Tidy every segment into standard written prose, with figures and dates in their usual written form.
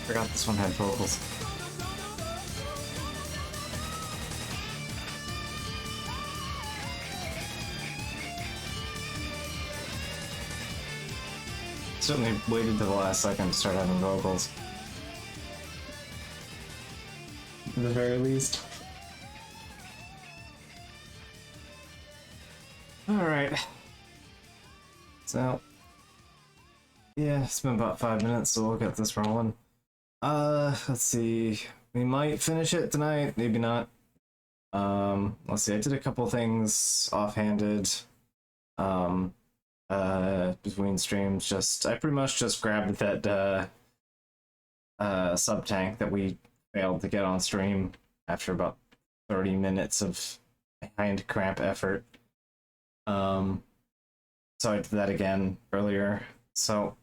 Forgot this one had vocals. Certainly waited to the last second to start having vocals. At the very least. Alright. So, yeah, it's been about 5 minutes, so we'll get this rolling. Let's see. We might finish it tonight, maybe not. Let's see, I did a couple things offhanded. Between streams, I pretty much just grabbed that, sub tank that we failed to get on stream after about 30 minutes of hand cramp effort. So I did that again earlier, so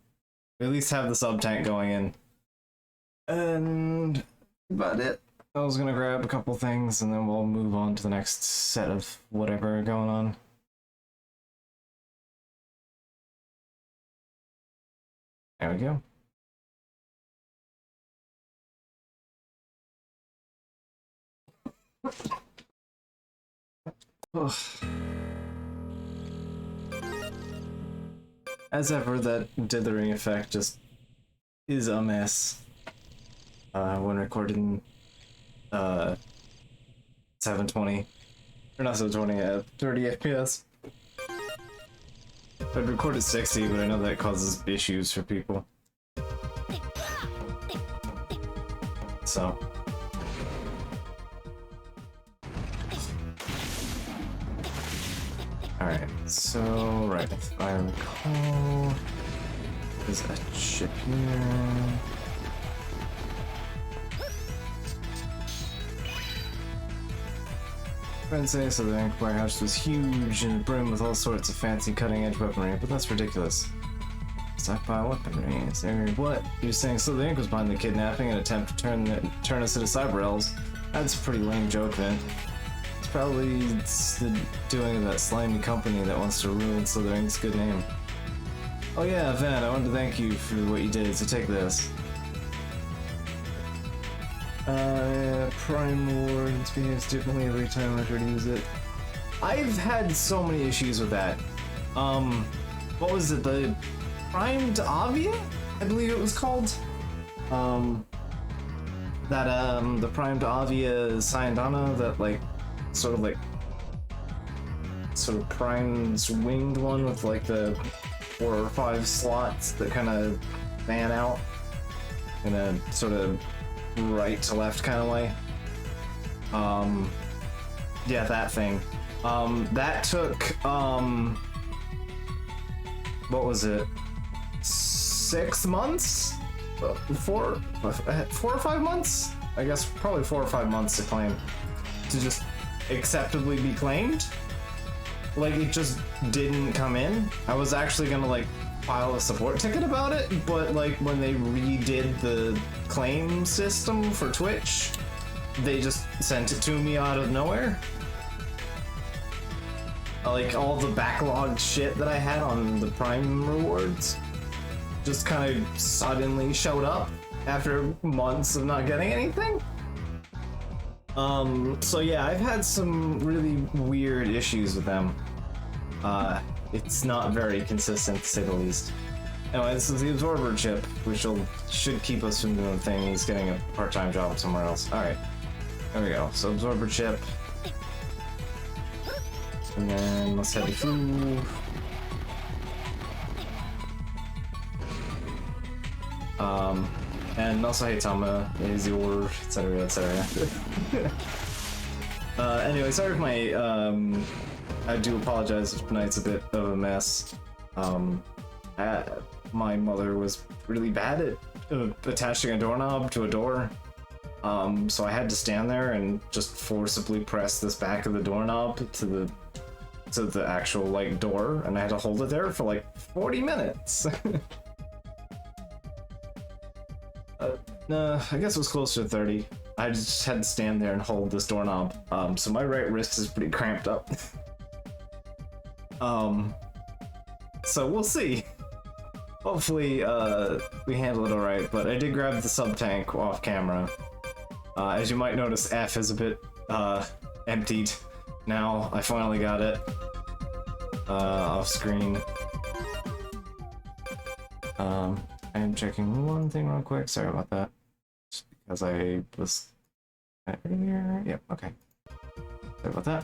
we at least have the sub tank going in. And about it. I was gonna grab a couple things and then we'll move on to the next set of whatever going on. There we go. Ugh. As ever, that dithering effect just is a mess. When recording 720, or not 720, 30 FPS. I'd recorded 60, but I know that causes issues for people. So. Alright, so, right, if I recall, there's a chip here. Friends say so the Ink Warehouse was huge and brimmed with all sorts of fancy cutting-edge weaponry, but that's ridiculous. Stockpile weaponry, is there what? You're saying so the Ink was behind the kidnapping and attempt to turn us into cyber elves? That's a pretty lame joke, Vent. It's probably the doing of that slimy company that wants to ruin Slytherin's good name. Oh yeah, Vent, I wanted to thank you for what you did, so take this. Prime Lord behaves differently every time I try to use it. I've had so many issues with that. What was it, the Primed Avia? I believe it was called. The Primed Avia Syandana, that sort of Prime's winged one with like the 4 or 5 slots that kind of fan out in a sort of right to left kind of way. Yeah, that thing. That took, what was it? 6 months? 4 or 5 months? I guess probably 4 or 5 months to claim. To just acceptably be claimed. Like, it just didn't come in. I was actually gonna, file a support ticket about it, but, when they redid the claim system for Twitch, they just sent it to me out of nowhere. All the backlogged shit that I had on the Prime rewards just kind of suddenly showed up after months of not getting anything. So yeah, I've had some really weird issues with them. It's not very consistent, to say the least. Anyway, this is the Absorber chip, which should keep us from doing things, getting a part-time job somewhere else. Alright, there we go. So Absorber chip. And then let's head to food. And also, hey Tama, is your, etc, etc. Anyway, sorry if my, I do apologize if tonight's a bit of a mess. My mother was really bad at attaching a doorknob to a door. So I had to stand there and just forcibly press this back of the doorknob to the actual door, and I had to hold it there for 40 minutes. No, I guess it was closer to 30. I just had to stand there and hold this doorknob. So my right wrist is pretty cramped up. So we'll see. Hopefully, we handled it alright, but I did grab the sub-tank off camera. As you might notice, F is a bit, emptied. Now, I finally got it, off screen. I am checking one thing real quick, sorry about that. Just because I was... earlier? Yep, okay. Sorry about that.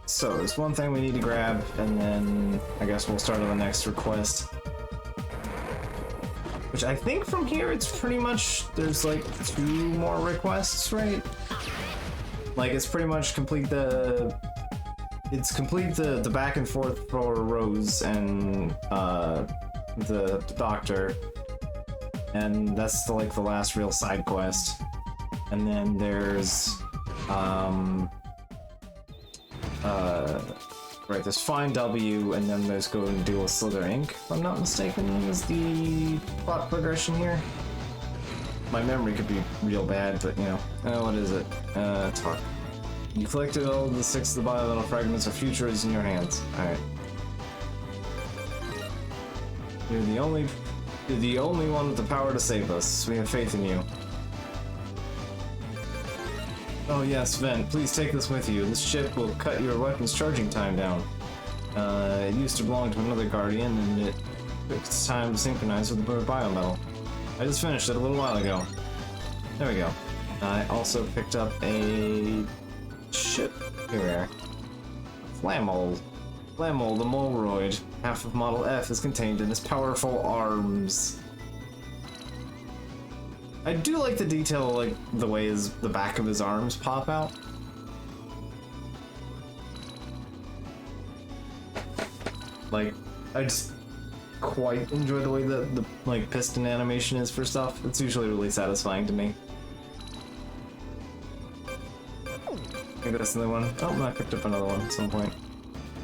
So there's one thing we need to grab, and then I guess we'll start on the next request. Which I think from here it's pretty much, there's like 2 more requests, right? Like it's pretty much complete the back and forth for Rose and the doctor. And that's like the last real side quest. And then there's right, there's Find W, and then there's Go and Deal with Slither Inc., if I'm not mistaken, is the plot progression here. My memory could be real bad, but you know. What is it? Talk. You collected all the 6 of the biometal fragments. Our future is in your hands. Alright. You're the only one with the power to save us. We have faith in you. Oh yes, Vent, please take this with you. This chip will cut your weapon's charging time down. It used to belong to another Guardian, and it took its time to synchronize with the biometal. I just finished it a little while ago. There we go. I also picked up a chip. Here we are. Flammole. Flammole, the Molroid. Half of Model F is contained in his powerful arms. I do like the detail, like the way the back of his arms pop out. Like, I just quite enjoy the way that the like piston animation is for stuff. It's usually really satisfying to me. I think that's another one. Oh, I picked up another one at some point.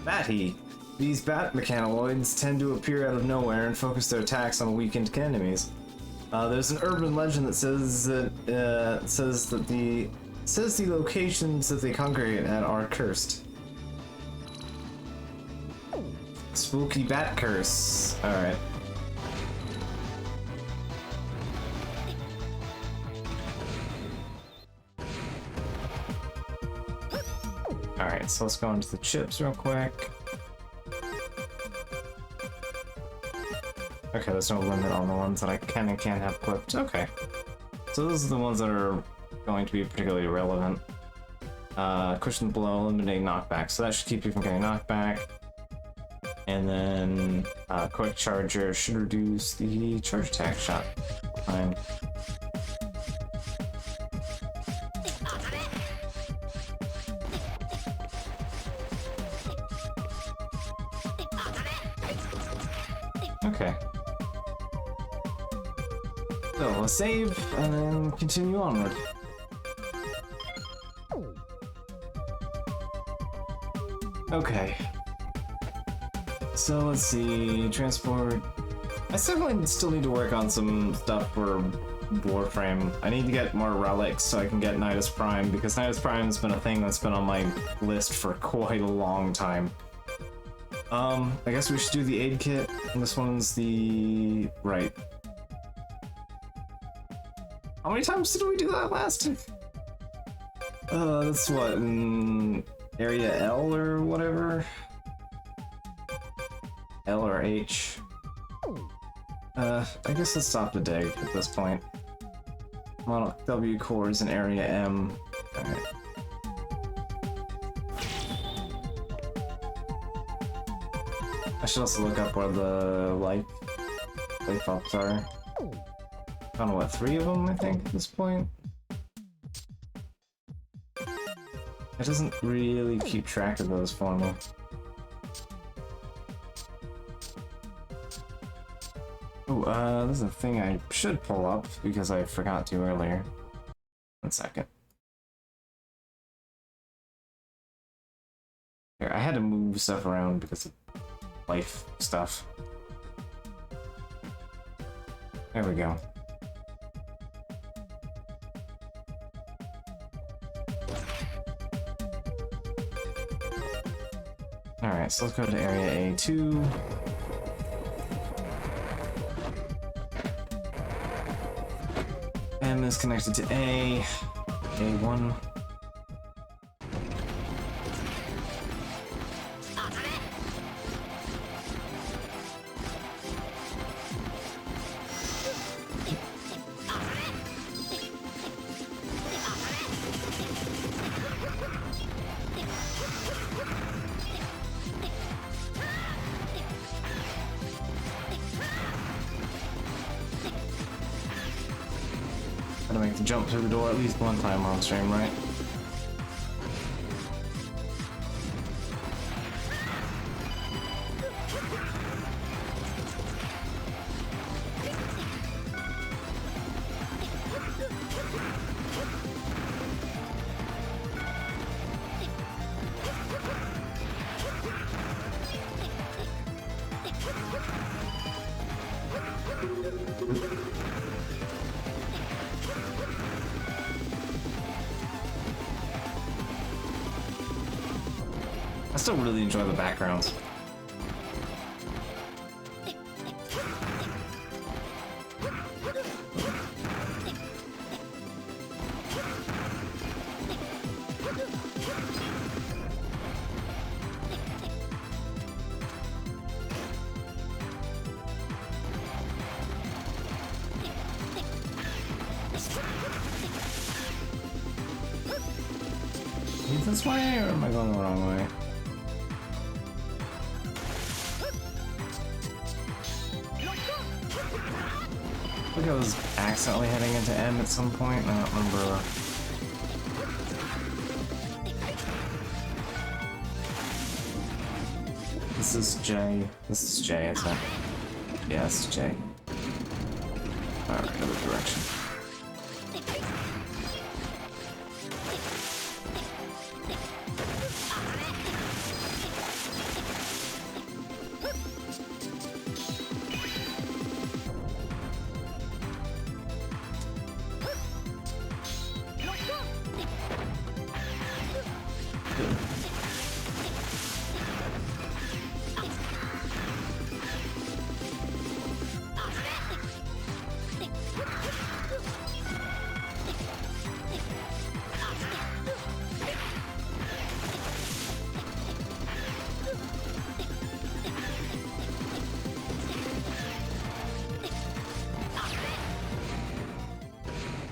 Batty. These bat mechanoids tend to appear out of nowhere and focus their attacks on weakened enemies. There's an urban legend that says the locations that they congregate at are cursed. Spooky bat curse. Alright. Alright, so let's go into the chips real quick. Okay, there's no limit on the ones that I can and can't have equipped. Okay. So those are the ones that are going to be particularly relevant. Cushion below, eliminate knockback. So that should keep you from getting knockback. And then quick charger should reduce the charge attack shot. Fine. Okay. So let's save and then continue onward. Okay. So let's see, transport. I definitely still need to work on some stuff for Warframe. I need to get more relics so I can get Nidus Prime, because Nidus Prime has been a thing that's been on my list for quite a long time. I guess we should do the aid kit, and this one's the... right. How many times did we do that last? That's what, in area L or whatever? L or H? I guess let's stop the dig at this point. Model W core is in area M. Alright. I should also look up where the life ups are. I don't know what, 3 of them I think at this point? It doesn't really keep track of those for me. Oh, this is a thing I should pull up because I forgot to earlier. 1 second. Here, I had to move stuff around because of life stuff. There we go. Alright. Alright, so let's go to area A2. M is connected to A1. Gotta make the jump through the door at least one time on stream, right? I still really enjoy the backgrounds. Is it this way, or am I going the wrong way? I think I was accidentally heading into M at some point. I don't remember. This is J. This is J, isn't it? Yeah, this is J. Alright, other direction.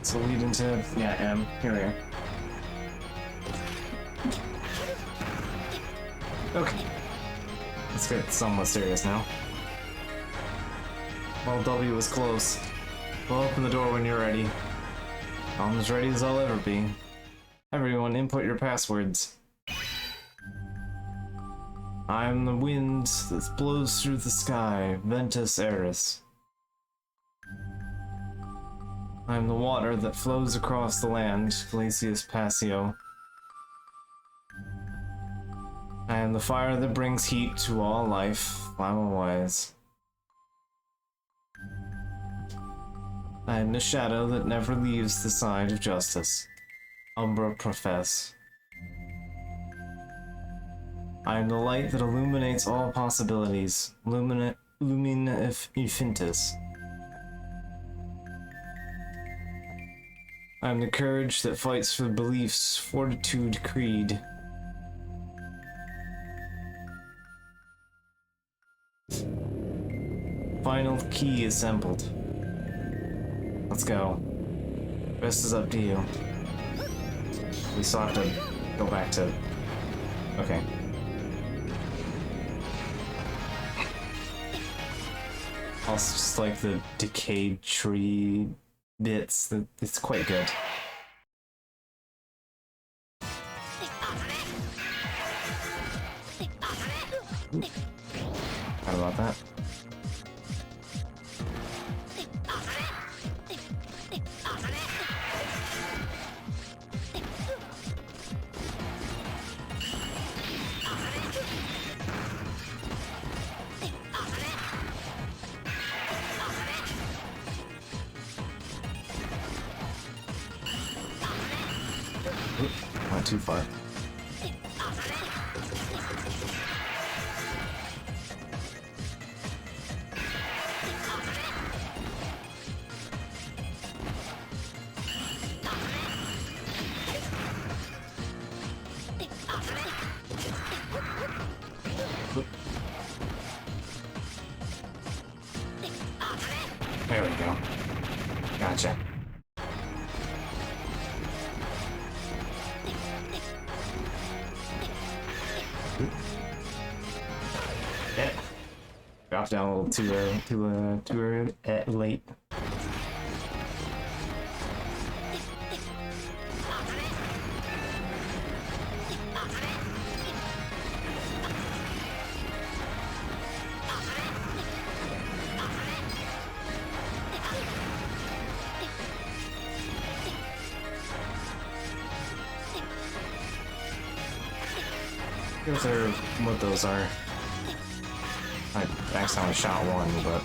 So lead into, yeah, M. Here we are. Okay. Let's get somewhat serious now. Well, W was close. We'll open the door when you're ready. I'm as ready as I'll ever be. Everyone, input your passwords. I am the wind that blows through the sky, Ventus Eris. I am the water that flows across the land, Glacius Passio. I am the fire that brings heat to all life, Lima Wise. I am the shadow that never leaves the side of justice, Umbra Profess. I am the light that illuminates all possibilities, Lumina Infintus. I am the courage that fights for beliefs, fortitude, creed. Final key assembled. Let's go. Rest is up to you. We still have to go back to... Okay. Also, just like the decayed tree bits, it's quite good. How about that? Not too far. There we go. Gotcha. Yeah. Dropped down a little too late. Here's what those are. I accidentally shot one, but...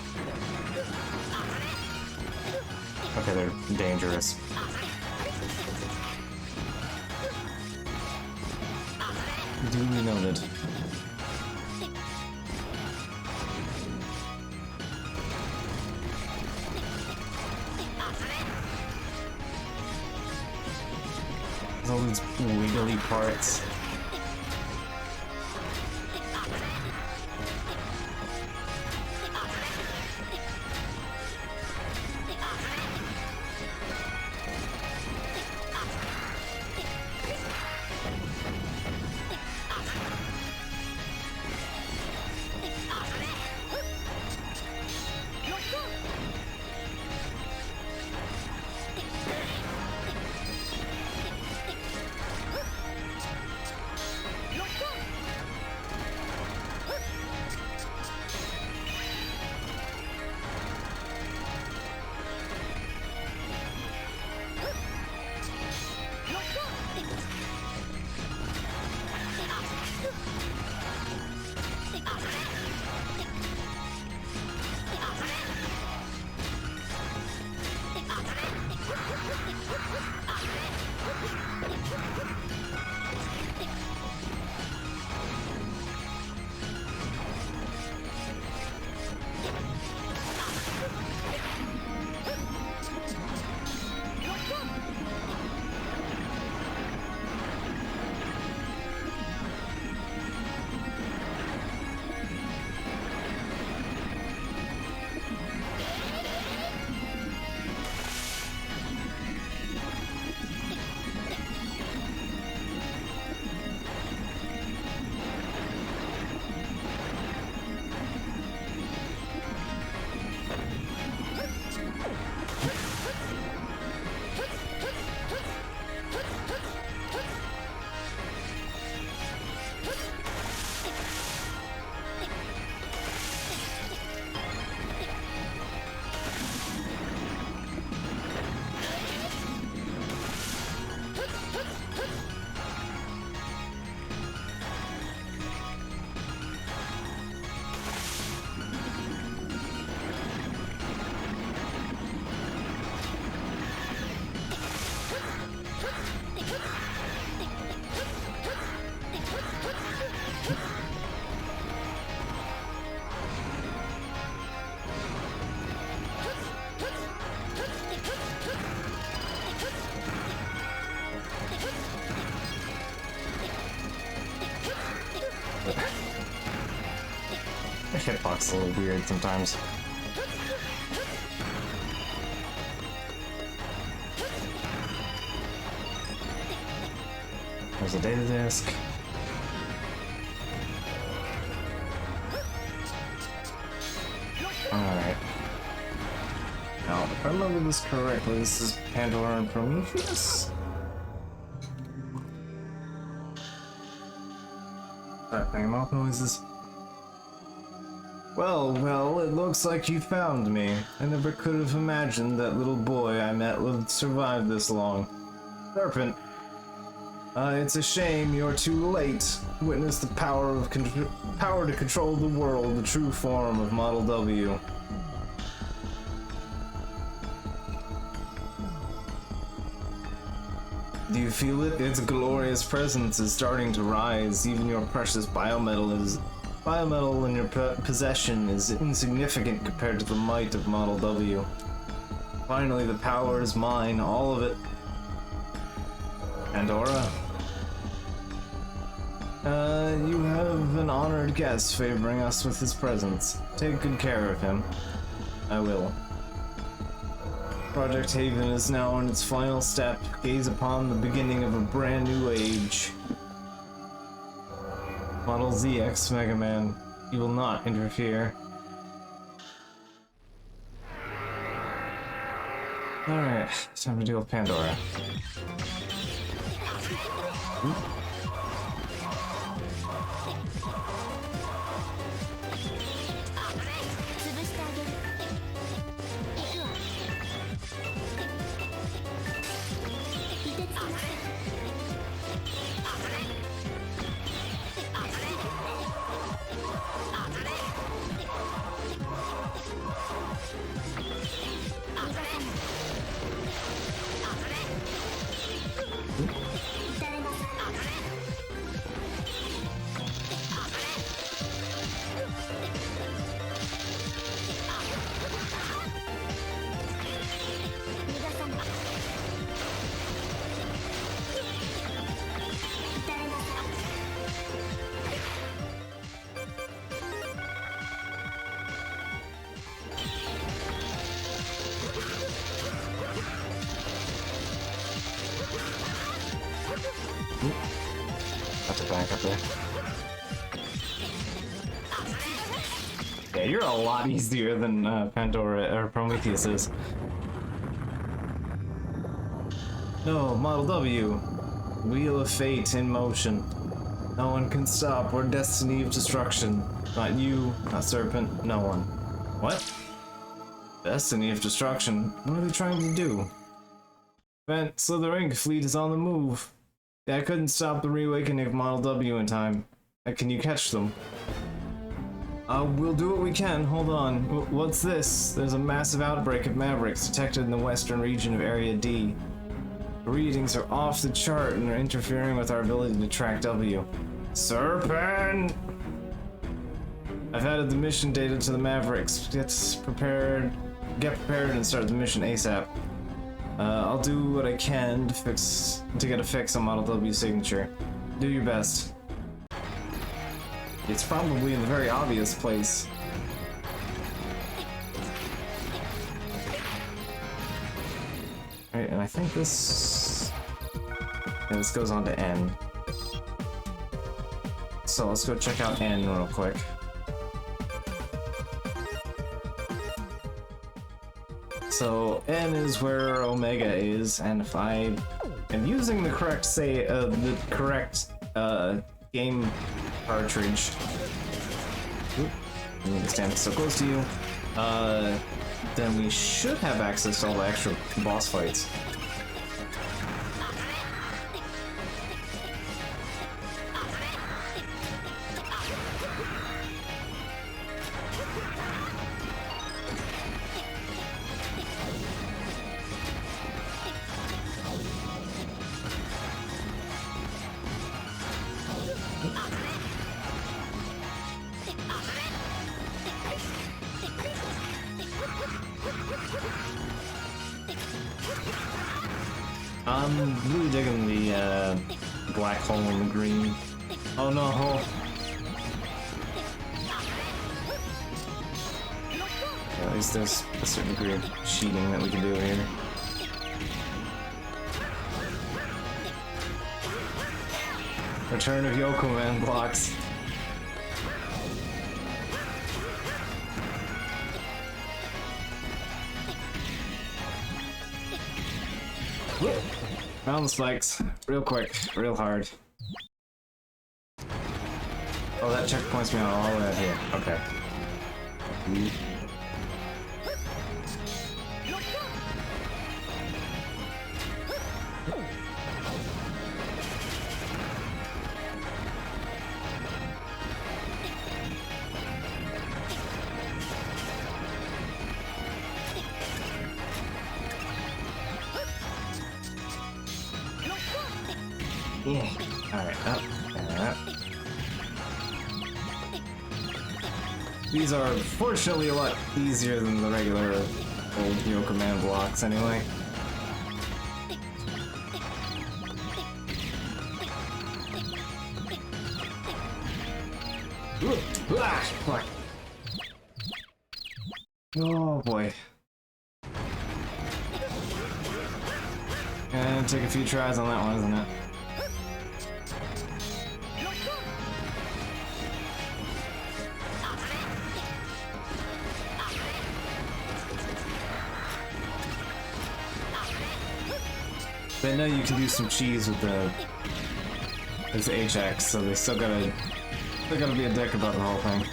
Okay, they're dangerous. Duly noted. All these wiggly parts. The hitbox is a little weird sometimes. There's a data disk. Alright. Now, if I remember this correctly, this is Pandora and Prometheus? Mouth noises. Well, it looks like you found me. I never could have imagined that little boy I met would survive this long. Serpent. It's a shame you're too late. Witness the power to control the world, the true form of Model W. Do you feel it? Its glorious presence is starting to rise. Even your precious biometal in your possession is insignificant compared to the might of Model W. Finally, the power is mine, all of it. Pandora? You have an honored guest favoring us with his presence. Take good care of him. I will. Project Haven is now on its final step. Gaze upon the beginning of a brand new age. Model ZX Mega Man, you will not interfere. Alright, time to deal with Pandora. That's a back up there. Yeah, you're a lot easier than Pandora or Prometheus is. No, Model W. Wheel of Fate in motion. No one can stop our destiny of destruction. Not you, not Serpent, no one. What? Destiny of destruction? What are they trying to do? Vent Slither Inc. fleet is on the move. I couldn't stop the reawakening of Model W in time. Can you catch them? We'll do what we can. Hold on. What's this? There's a massive outbreak of Mavericks detected in the western region of Area D. The readings are off the chart and are interfering with our ability to track W. Serpent! I've added the mission data to the Mavericks. Get prepared and start the mission ASAP. I'll do what I can to get a fix on Model W's signature. Do your best. It's probably in a very obvious place. Alright, and I think this... yeah, this goes on to N. So let's go check out N real quick. So N is where Omega is, and if I am using the correct game cartridge, I need to stand so close to you, then we should have access to all the extra boss fights. I'm really digging the black hole in the green. Oh no! Yeah, at least there's a certain degree of cheating that we can do here. Return of Yoko Man blocks. Found the spikes. Real quick, real hard. Oh, that checkpoints me on all the way out here. Okay. Yeah. Alright, up and up. These are fortunately a lot easier than the regular old Yoko Man blocks anyway. Oh boy. gonna take a few tries on that one, isn't it? But I know you can do some cheese with the HX, so they're gonna be a dick about the whole thing.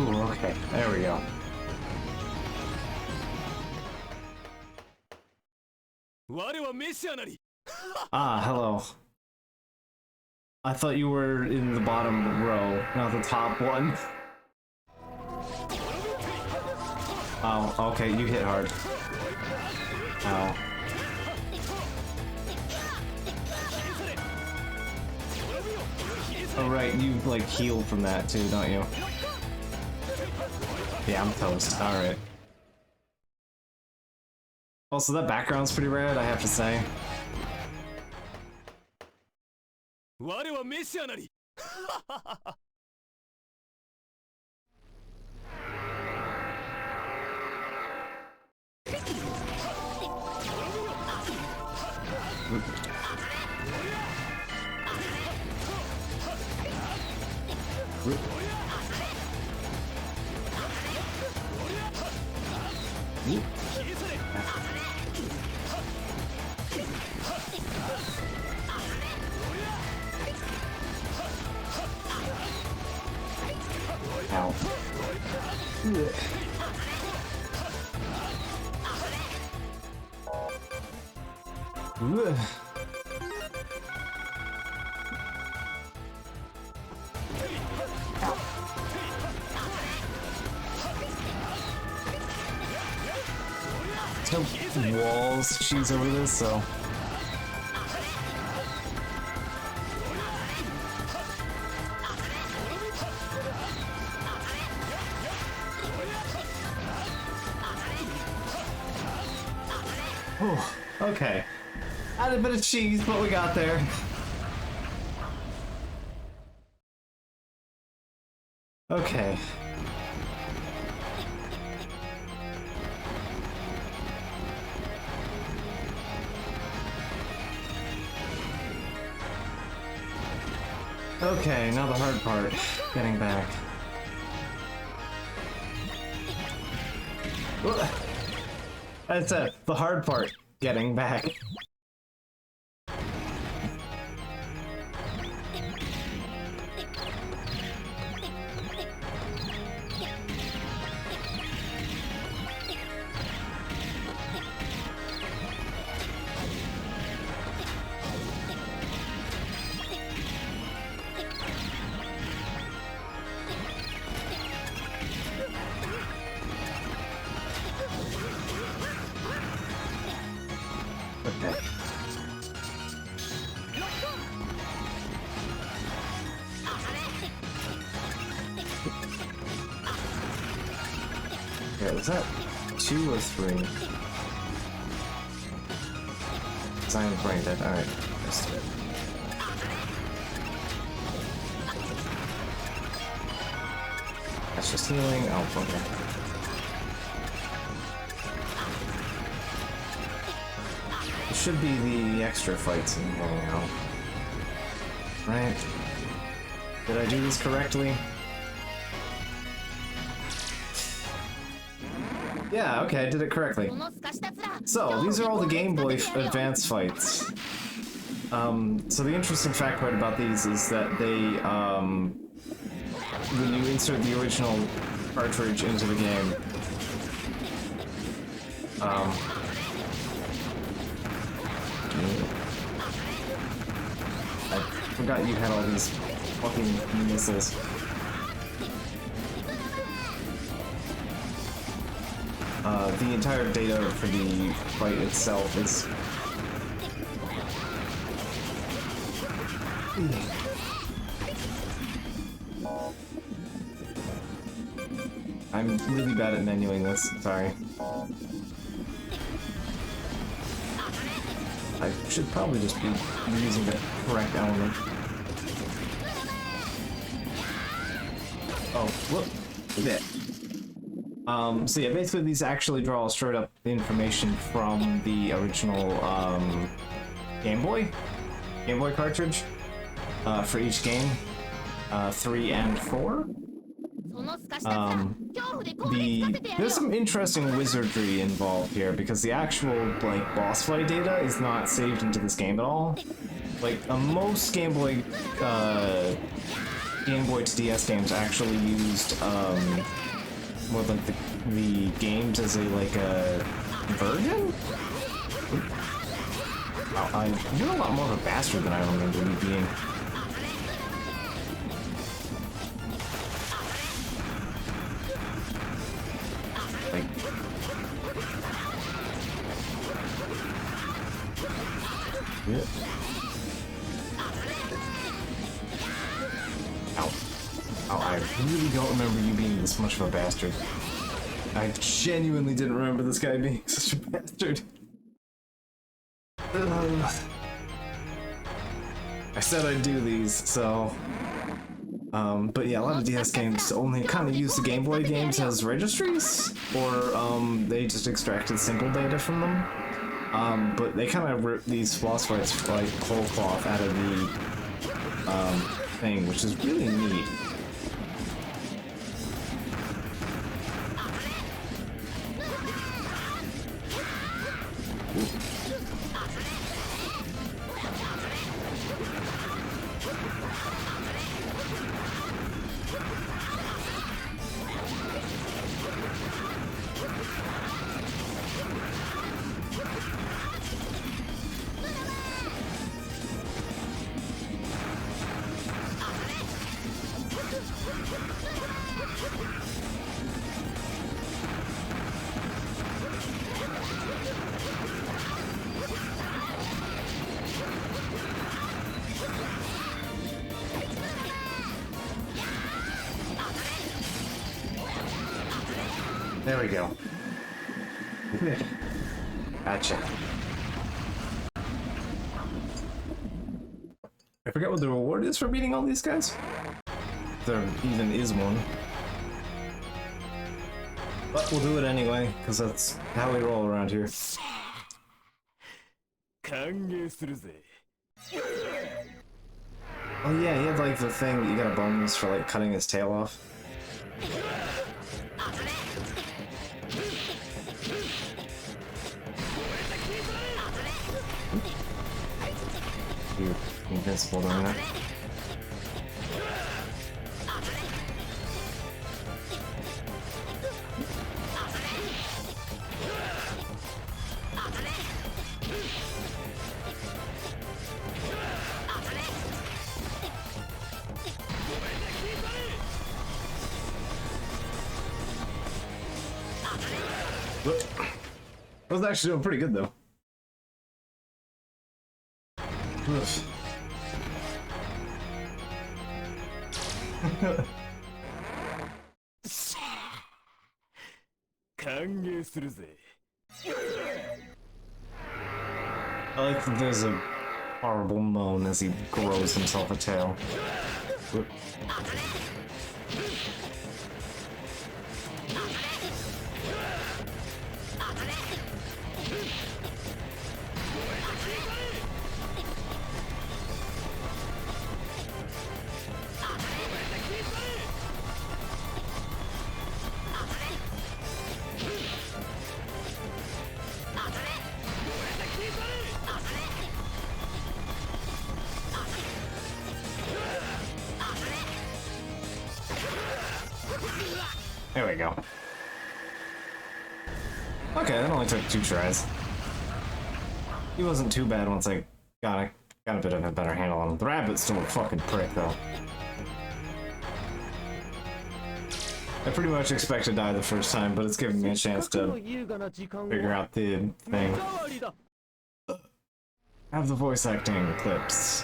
Ooh, okay, there we go. Ah, hello. I thought you were in the bottom row, not the top one. Oh, okay, you hit hard. Ow. Oh right, you like heal from that too, don't you? Yeah, I'm toast. Alright. Also, that background's pretty rad, I have to say. Ow. Ugh. No walls cheese over this, so. Oh, okay. Added a bit of cheese, but we got there. Okay. Okay, now the hard part. Getting back. That's it. The hard part. Getting back. Okay. Okay, was that 2 or 3? Because I am brain dead. Alright, let's do it. That's just healing. Oh, okay. It should be the extra fights in here now. Right? Did I do this correctly? Yeah, okay, I did it correctly. So, these are all the Game Boy Advance fights. So the interesting fact part about these is that they, when you insert the original cartridge into the game, I forgot you had all these fucking missiles. The entire data for the fight itself is... I'm really bad at menuing this, sorry. I should probably just be using the correct element. Oh, whoop. Yeah. So yeah, basically these actually draw straight up information from the original Game Boy cartridge for each game, 3 and 4. There's some interesting wizardry involved here because the actual like boss fight data is not saved into this game at all. Like most Game Boy to DS games actually used more like the games as a like a version. Wow, you're a lot more of a bastard than I remember you being. Like, yeah. Ow. Oh, I really don't remember you being this much of a bastard. I genuinely didn't remember this guy being such a bastard. I said I'd do these, so... but yeah, a lot of DS games only kind of use the Game Boy games as registries, or they just extracted simple data from them. But they kind of ripped these boss fights like whole cloth out of the thing, which is really neat. There we go. Gotcha. I forget what the reward is for beating all these guys. If there even is one. But we'll do it anyway, because that's how we roll around here. Oh yeah, he had like the thing that you got a bonus for like cutting his tail off. You're invincible doing that. I was actually doing pretty good though. I like that there's a horrible moan as he grows himself a tail. There we go. Okay, that only took 2 tries. He wasn't too bad once I got a bit of a better handle on him. The rabbit's still a fucking prick, though. I pretty much expect to die the first time, but it's giving me a chance to figure out the thing. Have the voice acting clips.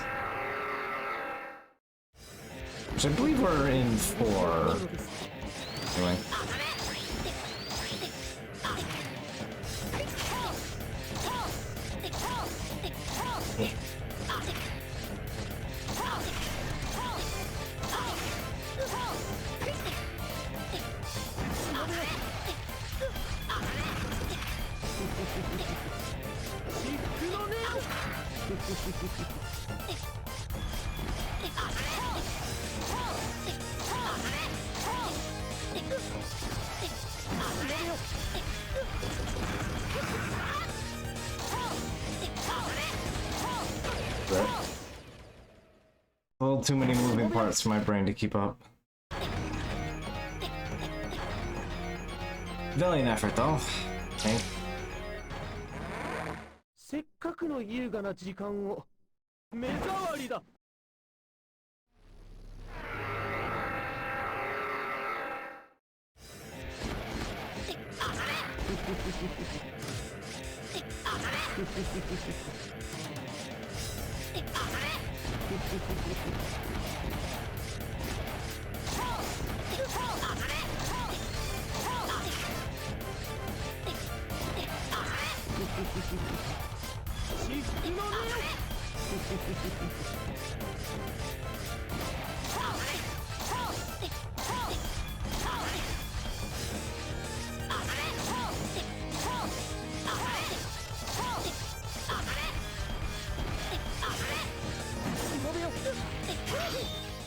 Which I believe we're in 4. Anyway. still too many moving parts for my brain to keep up. Valiant effort, though. Okay. せっかくの優雅な時間を目障りだ。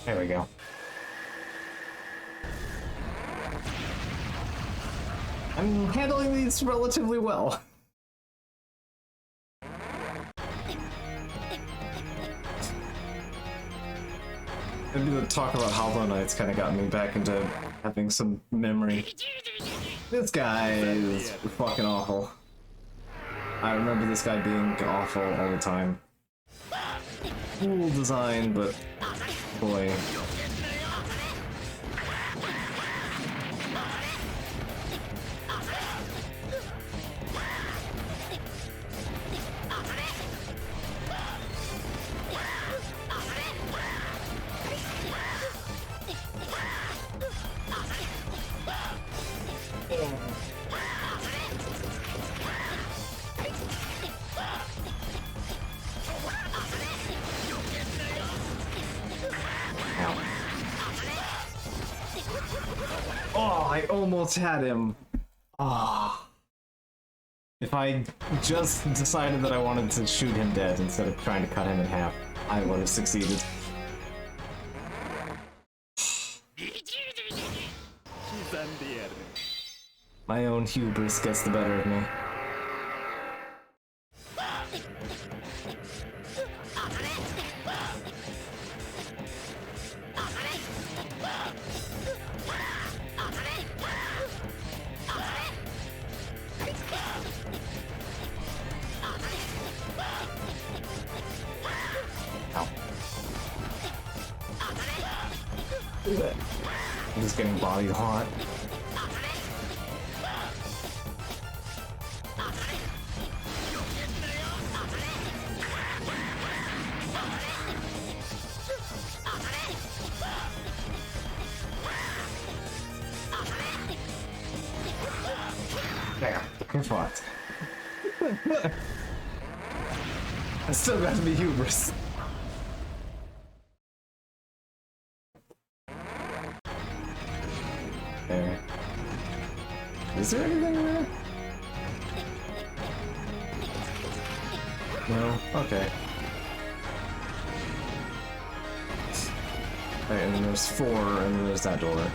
There we go. I'm handling these relatively well. Maybe the talk about Hollow Knights kind of got me back into having some memory. This guy is fucking awful. I remember this guy being awful all the time. Cool design, but boy. Oh, I almost had him. Ah. If I just decided that I wanted to shoot him dead instead of trying to cut him in half, I would have succeeded. My own hubris gets the better of me. I'm just getting bodied hot. There, good spot. I still got to be hubris. There. Is there anything there? No? Okay. Alright, and then there's 4, and then there's that door.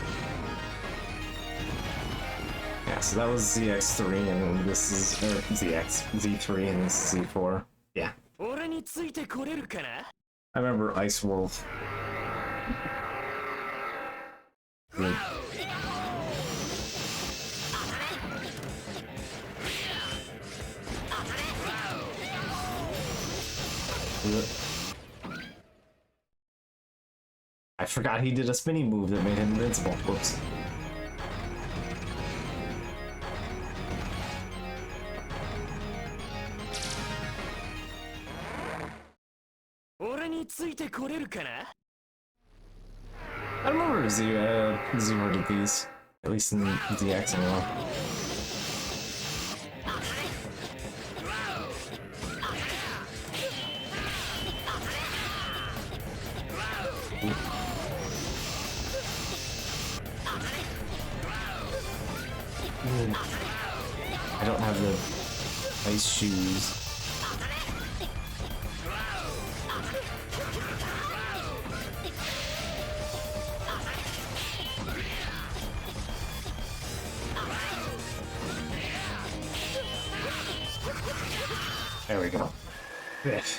Yeah, so that was ZX3, and then this is, or Z3, and this is Z4. Yeah. I remember Ice Wolf. Good. I forgot he did a spinning move that made him invincible. Whoops. I remember Zero did these, at least in DX anyway. I don't have the ice shoes. There we go. Fish.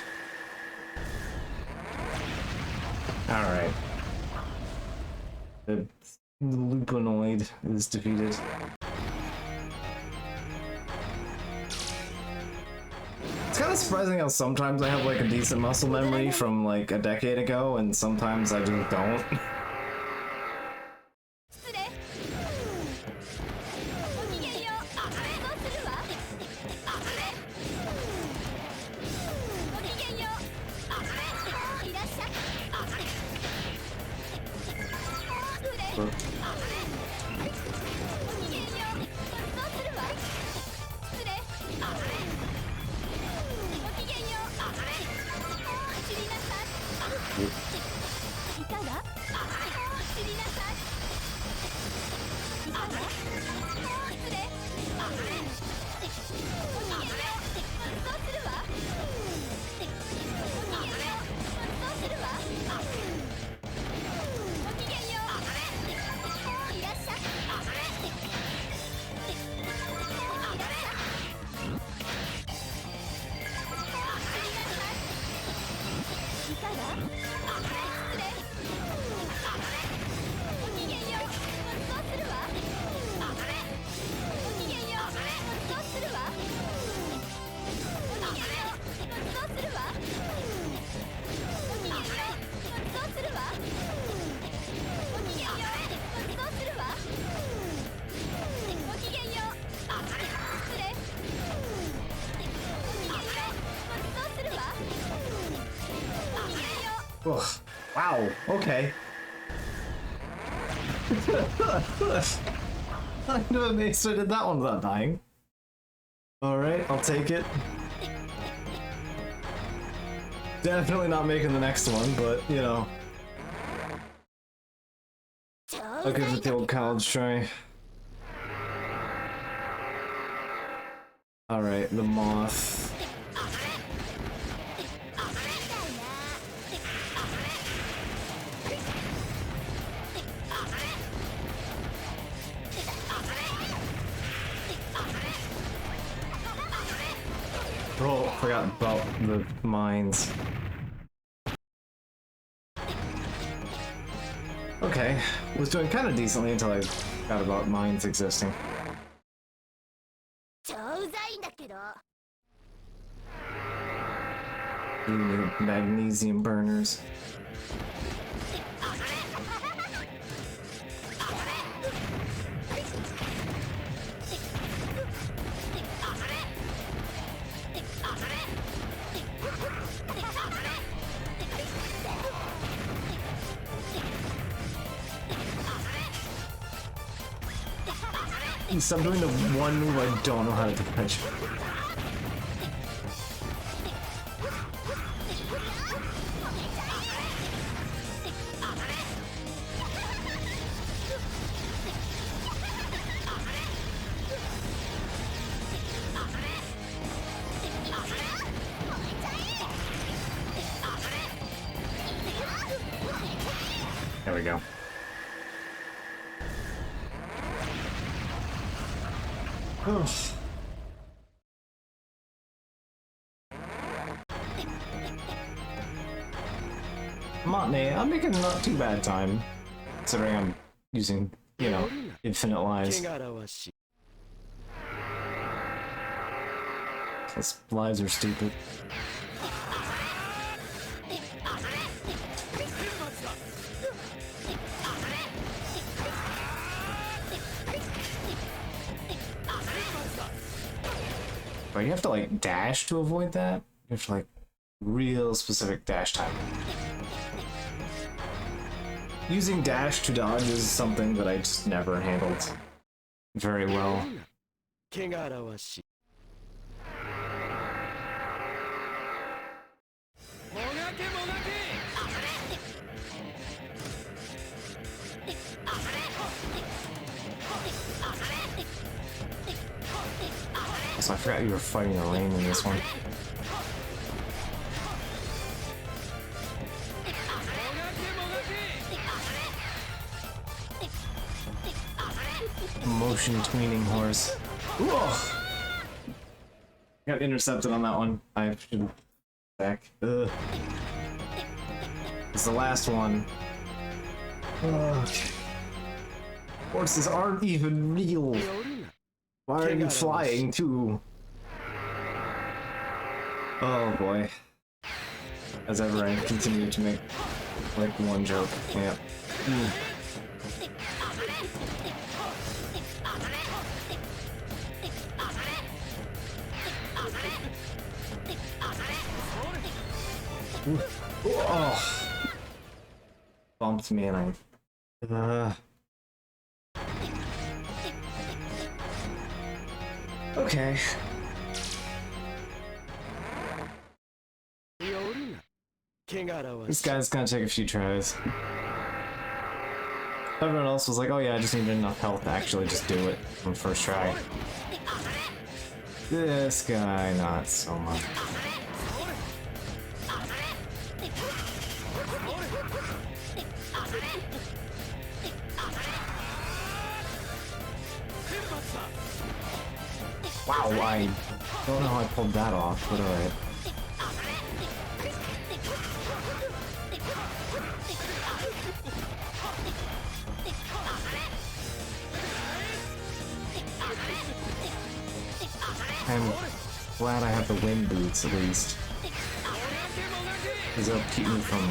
Alright. The Lupinoid is defeated. It's kind of surprising how sometimes I have like a decent muscle memory from like a decade ago, and sometimes I just don't. Ugh. Wow, okay. I'm amazed I did that one without dying. Alright, I'll take it. Definitely not making the next one, but, you know. I'll give it the old college try. Alright, the moth. Oh, forgot about the mines. Okay, was doing kind of decently until I forgot about mines existing. Ooh, magnesium burners. Stop doing the one move I don't know how to dodge. There we go. Monotony, I'm making not too bad time, considering I'm using, you know, infinite lives. Plus, lives are stupid. But you have to like dash to avoid that. You have to like real specific dash time. Using dash to dodge is something that I just never handled very well. So I forgot you were fighting the rain in this one. Motion tweening horse. Whoa! Got intercepted on that one. I should back. Ugh. It's the last one. Okay. Horses aren't even real. Why are you flying too? Oh boy. As ever, I continue to make like one joke. Yeah. Oh. Bumped me and I... Okay. This guy's gonna take a few tries. Everyone else was like, oh yeah, I just need enough health to actually just do it on first try. This guy, not so much. Wow, I don't know how I pulled that off, but alright. I'm glad I have the wind boots at least. Because they'll keep me from...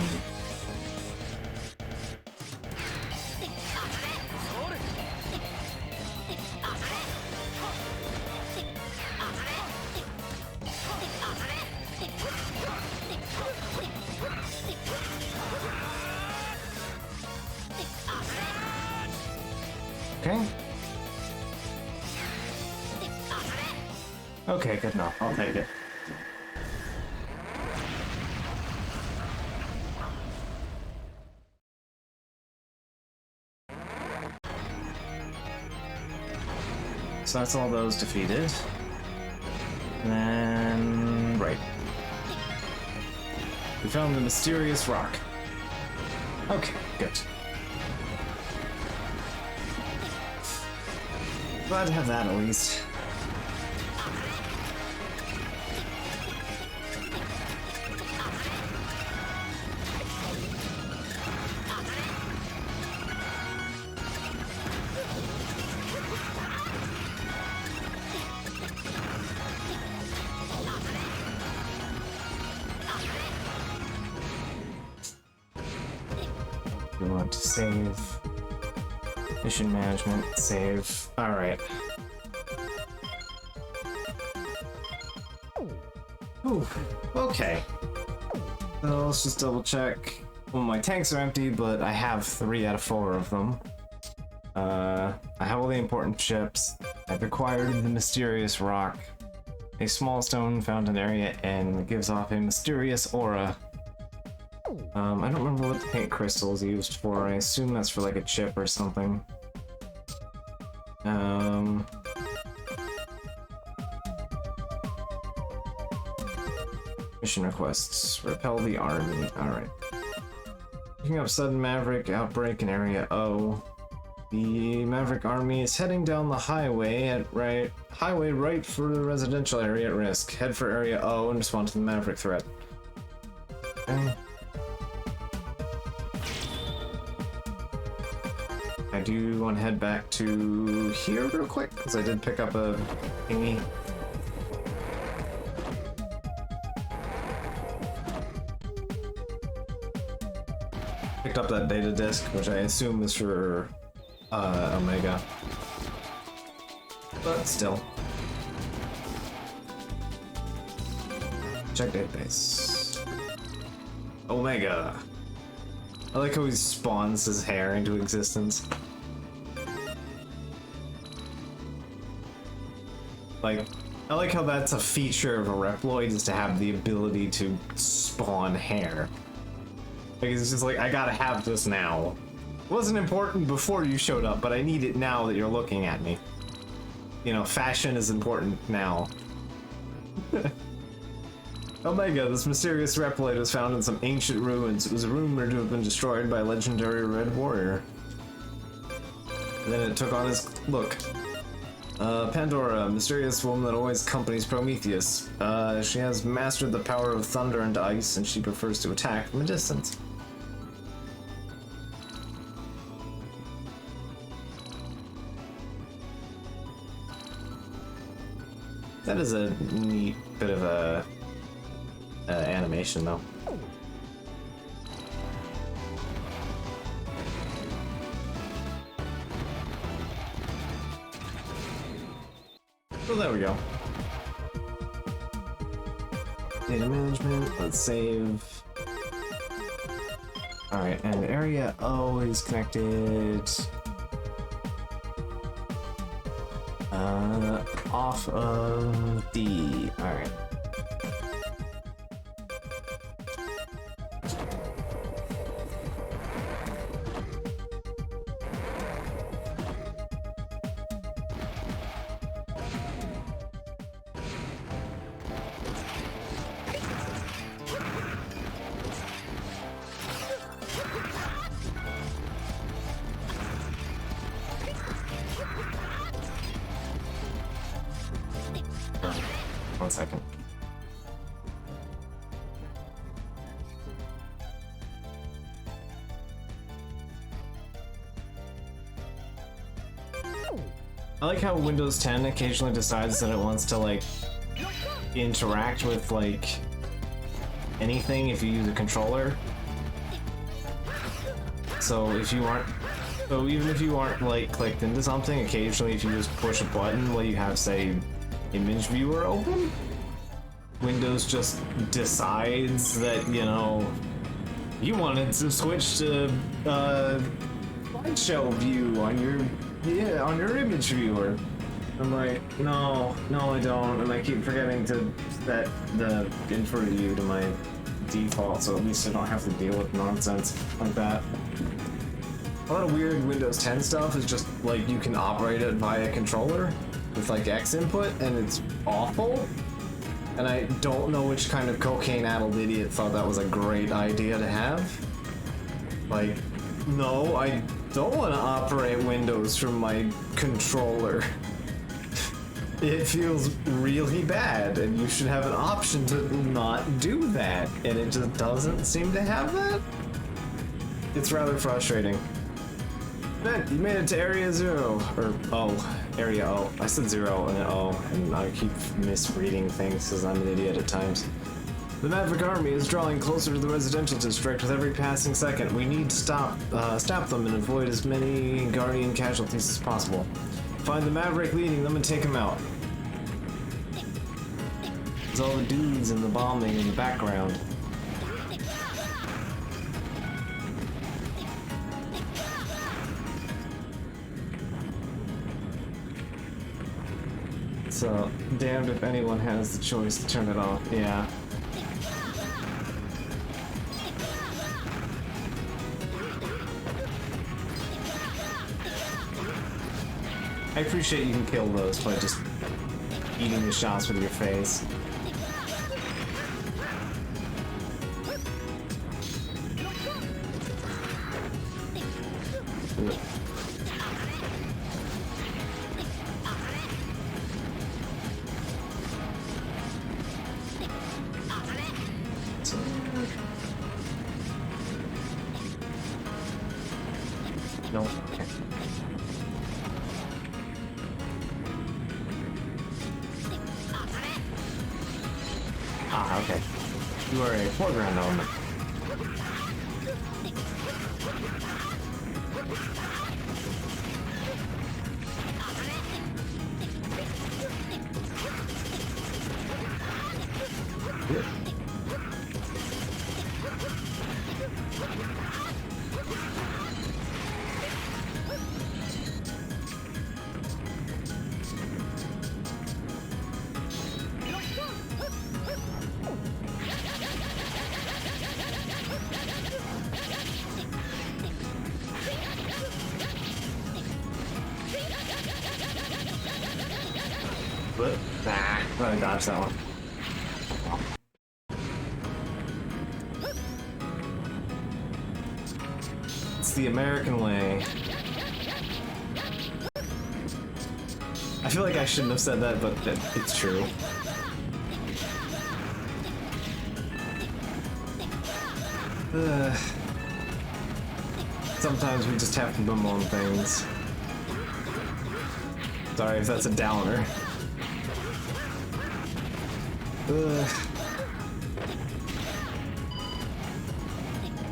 Okay. Okay, good enough. I'll take it. So that's all those defeated. And then... right. We found the mysterious rock. Okay, good. Glad to have that at least. We want to save. Mission management, save. Alright. Okay. So let's just double check. Well, my tanks are empty, but I have 3 out of 4 of them. I have all the important chips. I've acquired the mysterious rock. A small stone found in area N gives off a mysterious aura. I don't remember what the pink crystal is used for. I assume that's for like a chip or something. Mission requests. Repel the army. Alright. Picking up sudden Maverick outbreak in Area O. The Maverick army is heading down the highway right for the residential area at risk. Head for Area O and respond to the Maverick threat. Okay. I do want to head back to here real quick, because I did pick up a thingy. Picked up that data disk, which I assume is for Omega. But still. Check database. Omega. I like how he spawns his hair into existence. Like, I like how that's a feature of a Reploid, is to have the ability to spawn hair. Like, it's just like, I gotta have this now. It wasn't important before you showed up, but I need it now that you're looking at me. You know, fashion is important now. Omega, this mysterious Reploid was found in some ancient ruins. It was rumored to have been destroyed by a legendary Red Warrior. And then it took on his look. Pandora, a mysterious woman that always accompanies Prometheus. She has mastered the power of thunder and ice, and she prefers to attack from a distance. That is a neat bit of a animation, though. So there we go. Data management, let's save. Alright, and area O is connected off of D. Alright. One second. I like how Windows 10 occasionally decides that it wants to like interact with like anything if you use a controller. So even if you aren't like clicked into something, occasionally if you just push a button while you have, say, image viewer open, Windows just decides that, you know, you wanted to switch to slideshow view on your image viewer. I'm like, no, I don't, and I keep forgetting to set the info view to my default, so at least I don't have to deal with nonsense like that. A lot of weird Windows 10 stuff is just like you can operate it via controller with like X input, and it's awful. And I don't know which kind of cocaine-addled idiot thought that was a great idea to have. Like, no, I don't want to operate Windows from my controller. It feels really bad, and you should have an option to not do that, and it just doesn't seem to have that. It's rather frustrating. Ben, you made it to Area 0, or O, Area O. I said 0 and O, and I keep misreading things because I'm an idiot at times. The Maverick Army is drawing closer to the residential district with every passing second. We need to stop them and avoid as many Guardian casualties as possible. Find the Maverick leading them and take him out. There's all the dudes and the bombing in the background. So, damned if anyone has the choice to turn it off. Yeah. I appreciate you can kill those by just eating the shots with your face. No. Okay. Ah, okay. You are a foreground element. Yep. But, nah, I'm gonna dodge that one. It's the American way. I feel like I shouldn't have said that, but it's true. Sometimes we just have to bemoan things. Sorry if that's a downer. Ugh.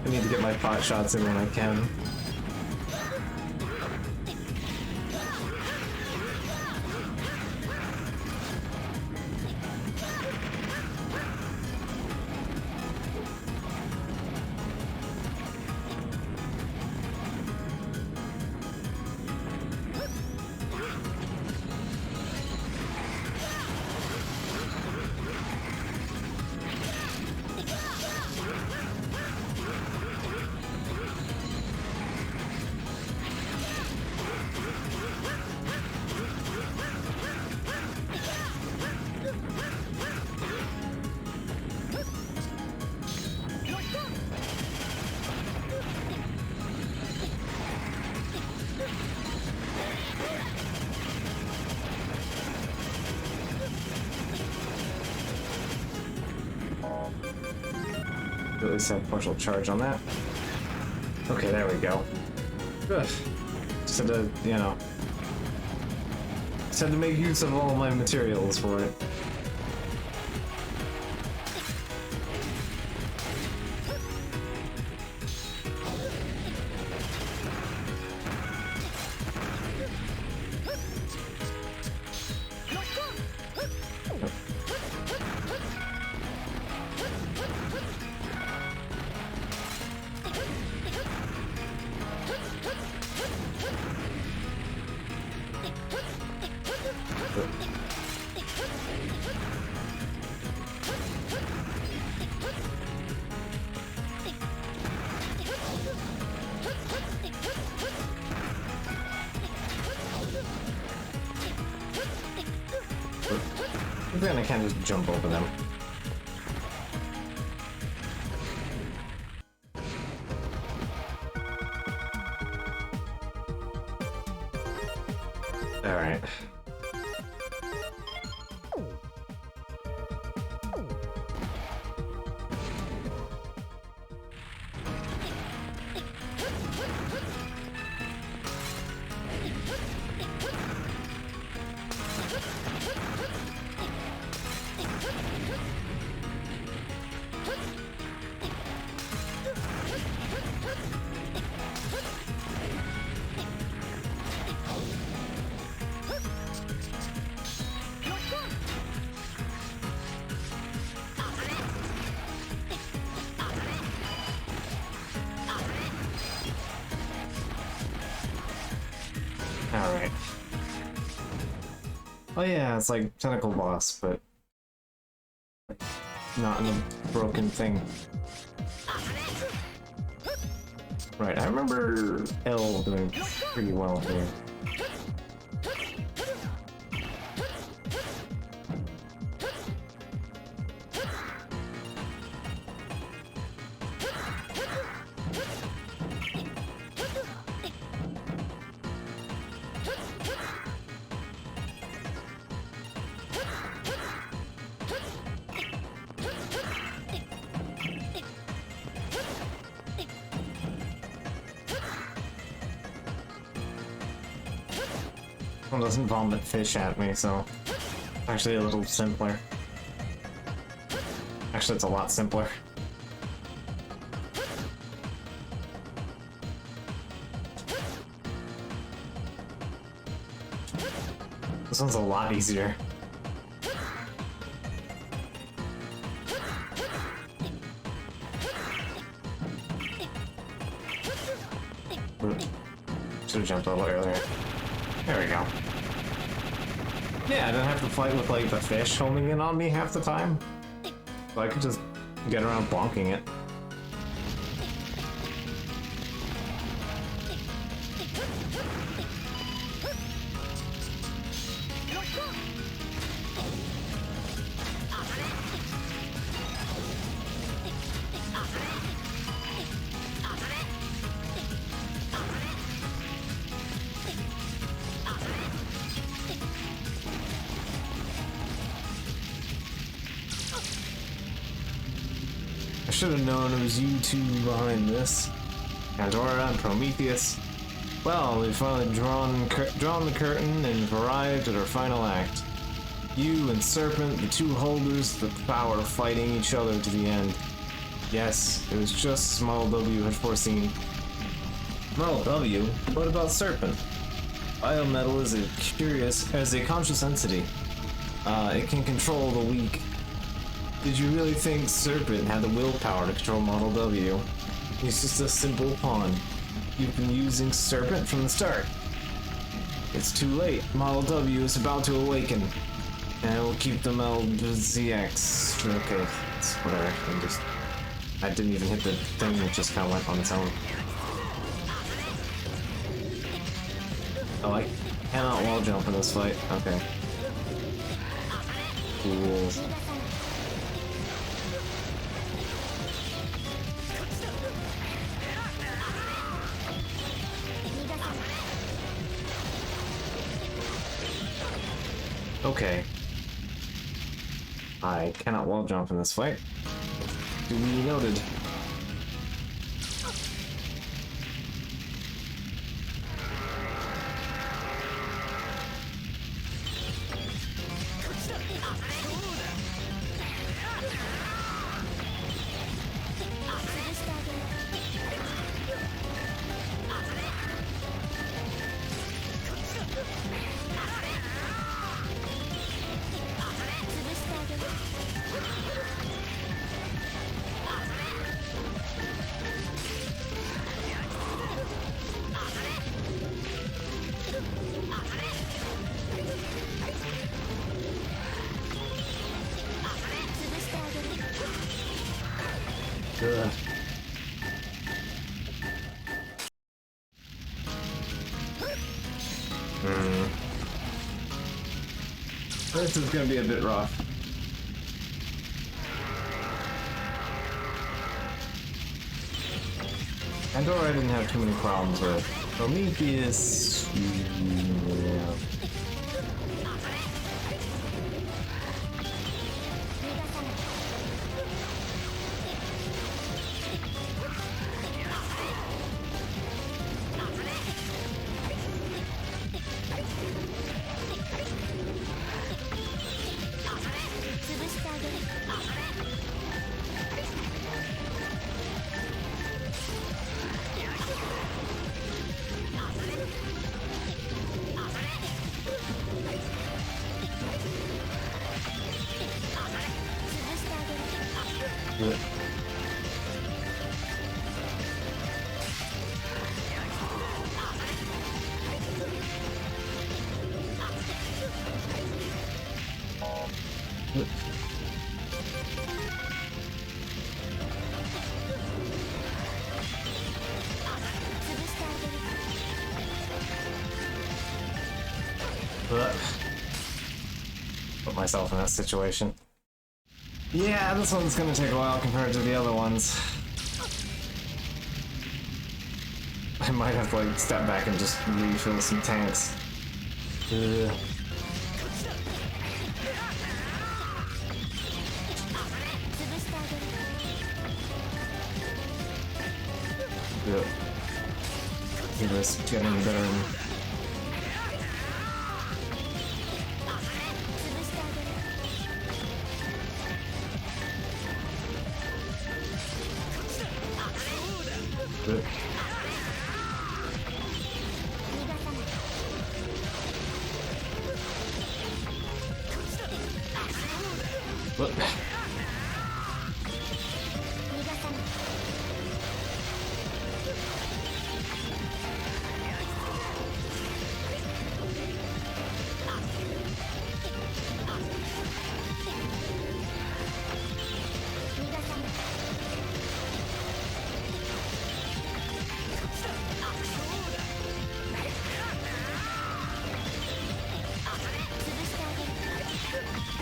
I need to get my pot shots in when I can. At least have partial charge on that. Okay, there we go. Ugh. Just had to, you know, just had to make use of all my materials for it. Then I can't just jump over them. All right. Alright. Oh yeah, it's like Tentacle Boss, but not in a broken thing. Right, I remember L doing pretty well here. One doesn't vomit fish at me, so actually a little simpler. Actually, it's a lot simpler. This one's a lot easier. Should have jumped a little earlier. There we go. Yeah, I didn't have to fight with like the fish homing in on me half the time. So I could just get around bonking it. I should have known it was you two behind this. Pandora and Prometheus. Well, we've finally drawn the curtain and arrived at our final act. You and Serpent, the two holders of the power, fighting each other to the end. Yes, it was just Model W had foreseen. Model W? What about Serpent? Biometal is a conscious entity. It can control the weak. Did you really think Serpent had the willpower to control Model W? He's just a simple pawn. You've been using Serpent from the start. It's too late. Model W is about to awaken. And it will keep them LZX. Okay, it's whatever. I didn't even hit the thing, it just kind of went on its own. Oh, I cannot wall jump in this fight. Okay. Cool. Okay. I cannot wall jump in this fight. To be noted. Good. This is gonna be a bit rough. Andorra I didn't have too many problems with. Prometheus... yeah. Good. Good. Put myself in that situation. Yeah, this one's gonna take a while compared to the other ones. I might have to like step back and just refill some tanks. Ugh. Yep. This getting better and good. Look.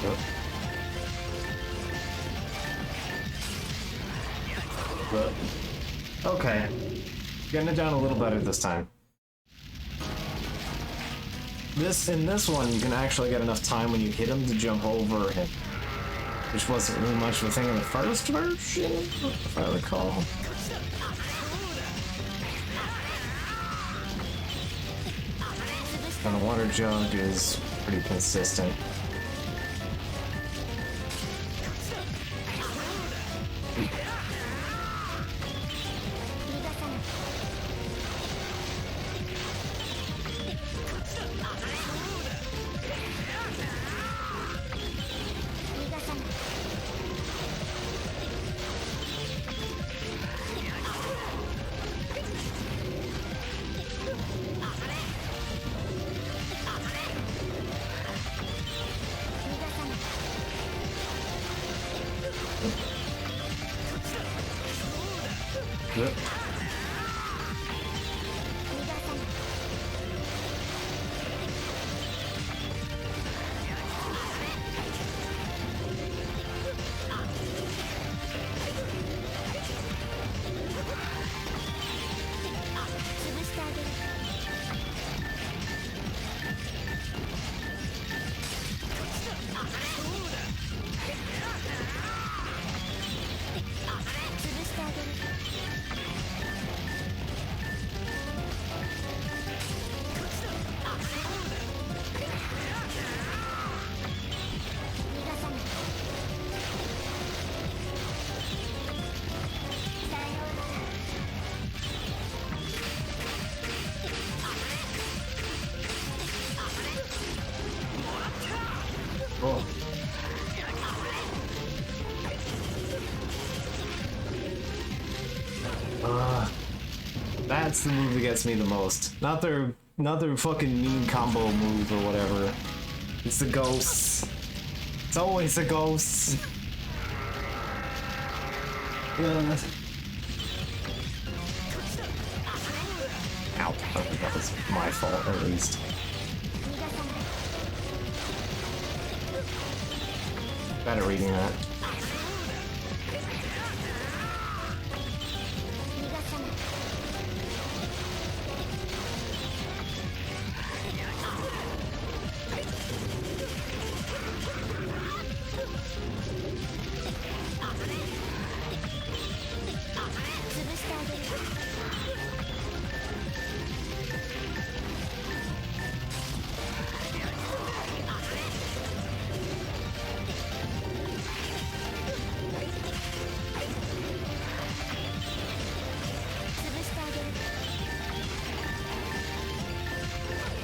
Yep. But, okay. Getting it down a little better this time. In this one, you can actually get enough time when you hit him to jump over him. Which wasn't really much of a thing in the first version, if I recall. And the water jug is pretty consistent. Oh. That's the move that gets me the most. Not their fucking mean combo move or whatever. It's the ghosts. It's always the ghosts. Ow, that was my fault at least. Better reading that.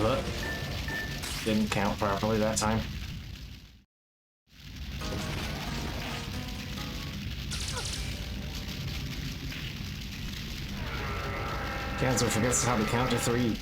But didn't count properly that time. Kanzo forgets how to count to 3.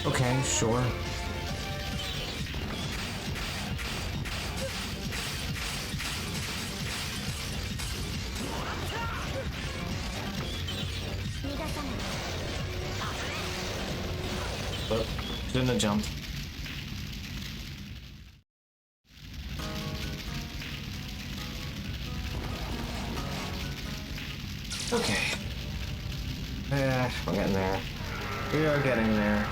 Okay, sure. But shouldn't have jumped. Okay. Yeah, we're getting there. We are getting there.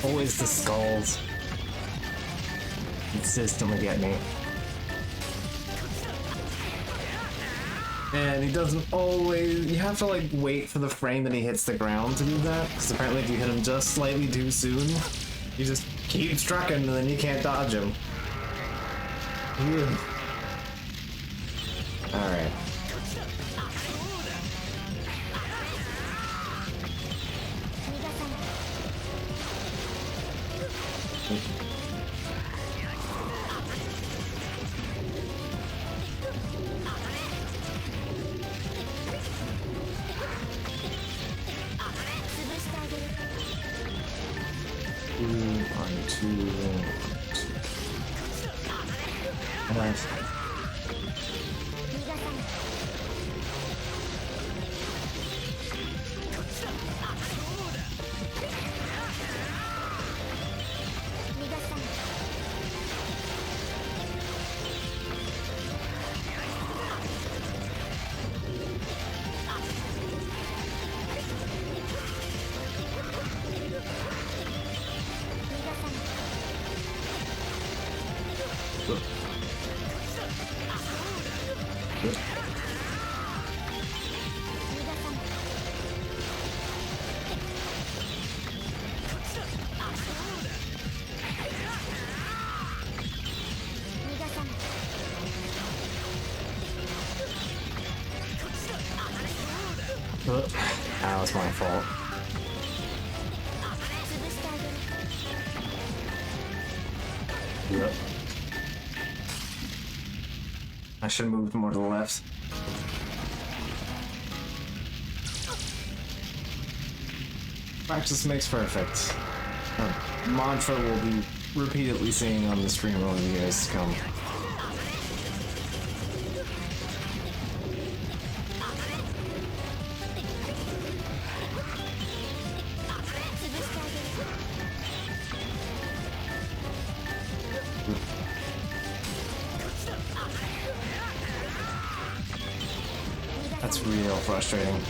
Always the skulls. Consistently get me. And he doesn't always... You have to, like, wait for the frame that he hits the ground to do that, because apparently if you hit him just slightly too soon, you just keep trucking and then you can't dodge him. Alright. Nice. That was my fault. Yep. I should have moved more to the left. Practice makes perfect. A mantra we'll be repeatedly saying on the stream over the years to come. That's real frustrating.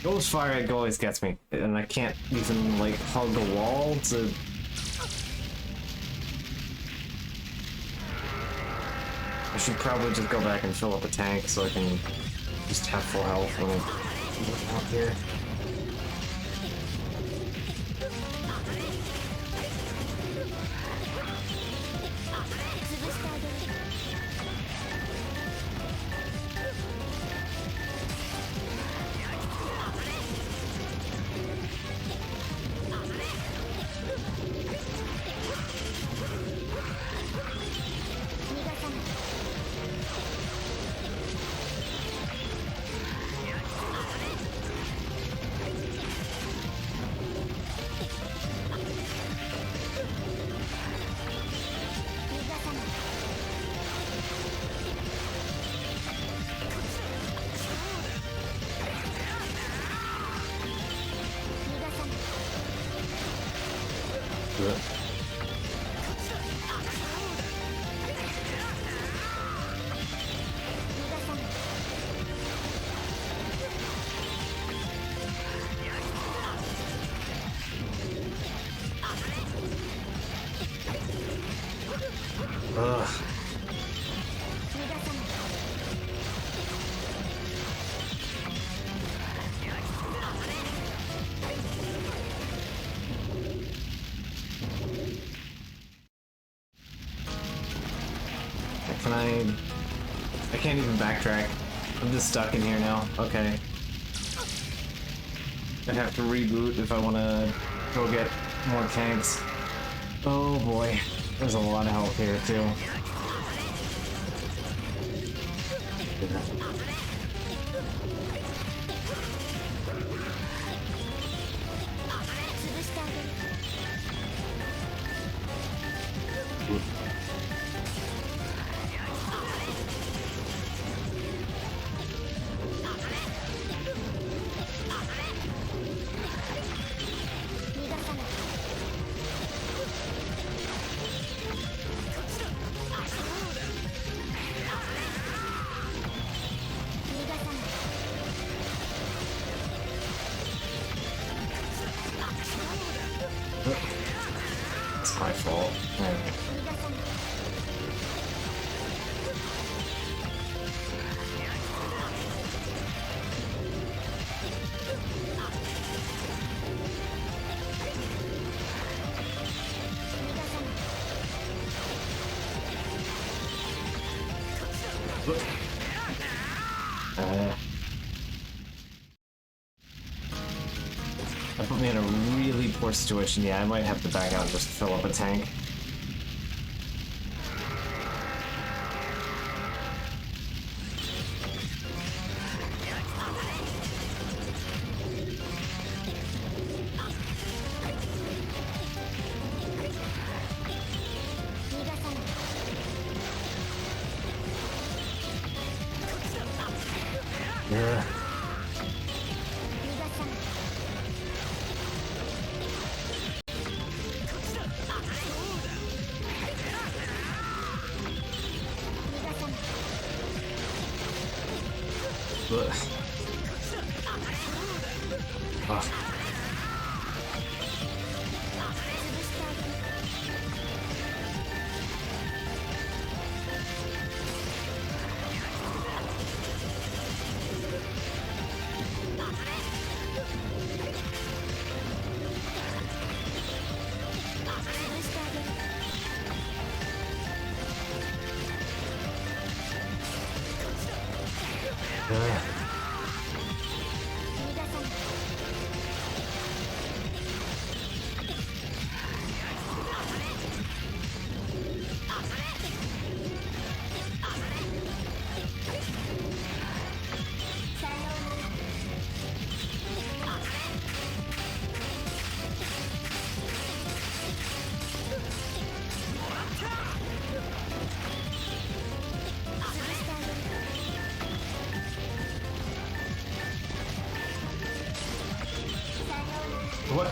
Ghost Fire Egg always gets me, and I can't even, like, hug the wall to... I should probably just go back and fill up a tank so I can just have full health when I'm out here. Ugh. Can I can't even backtrack. I'm just stuck in here now. Okay. I'd have to reboot if I want to go get more tanks. Oh boy, there's a lot of health here too. It's my fault. That put me in a really poor situation. Yeah, I might have to back out and just fill up a tank. Yeah. What?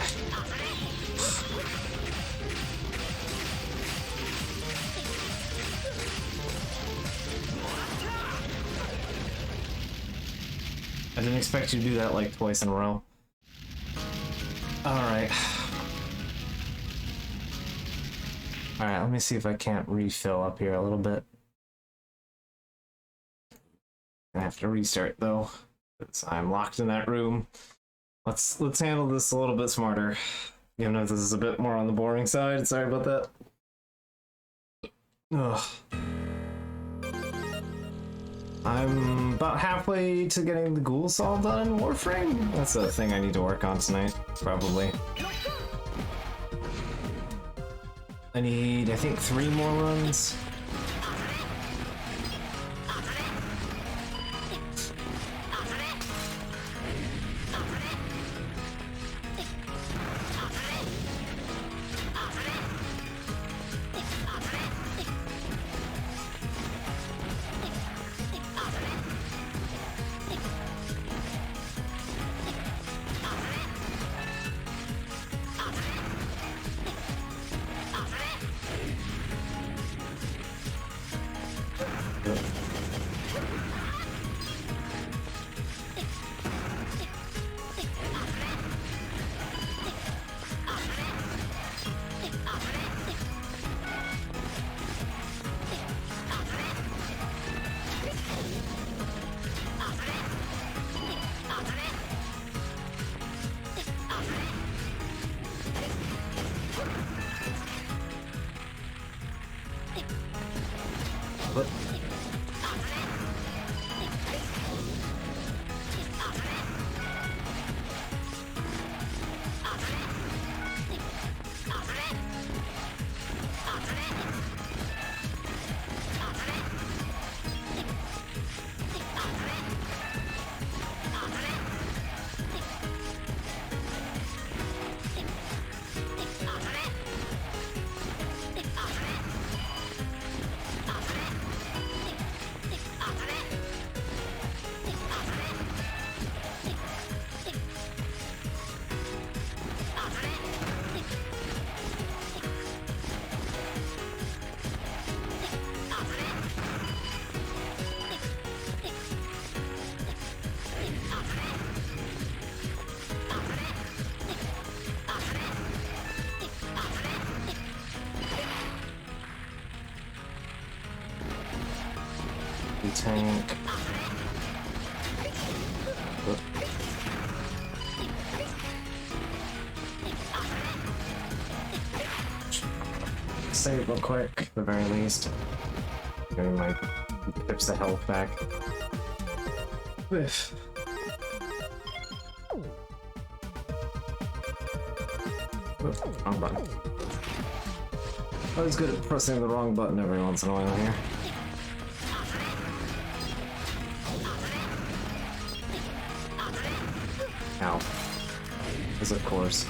I didn't expect you to do that like twice in a row. Alright. Alright, let me see if I can't refill up here a little bit. I have to restart though, because I'm locked in that room. Let's handle this a little bit smarter. Even if this is a bit more on the boring side. Sorry about that. Ugh. I'm about halfway to getting the Ghoul Saw done in Warframe. That's a thing I need to work on tonight, probably. I need, I think, 3 more runs. tank. Save real quick, at the very least. Getting my pips of health back. Whiff. Oops, wrong button. Always good at pressing the wrong button every once in a while here. Ow. Because of course.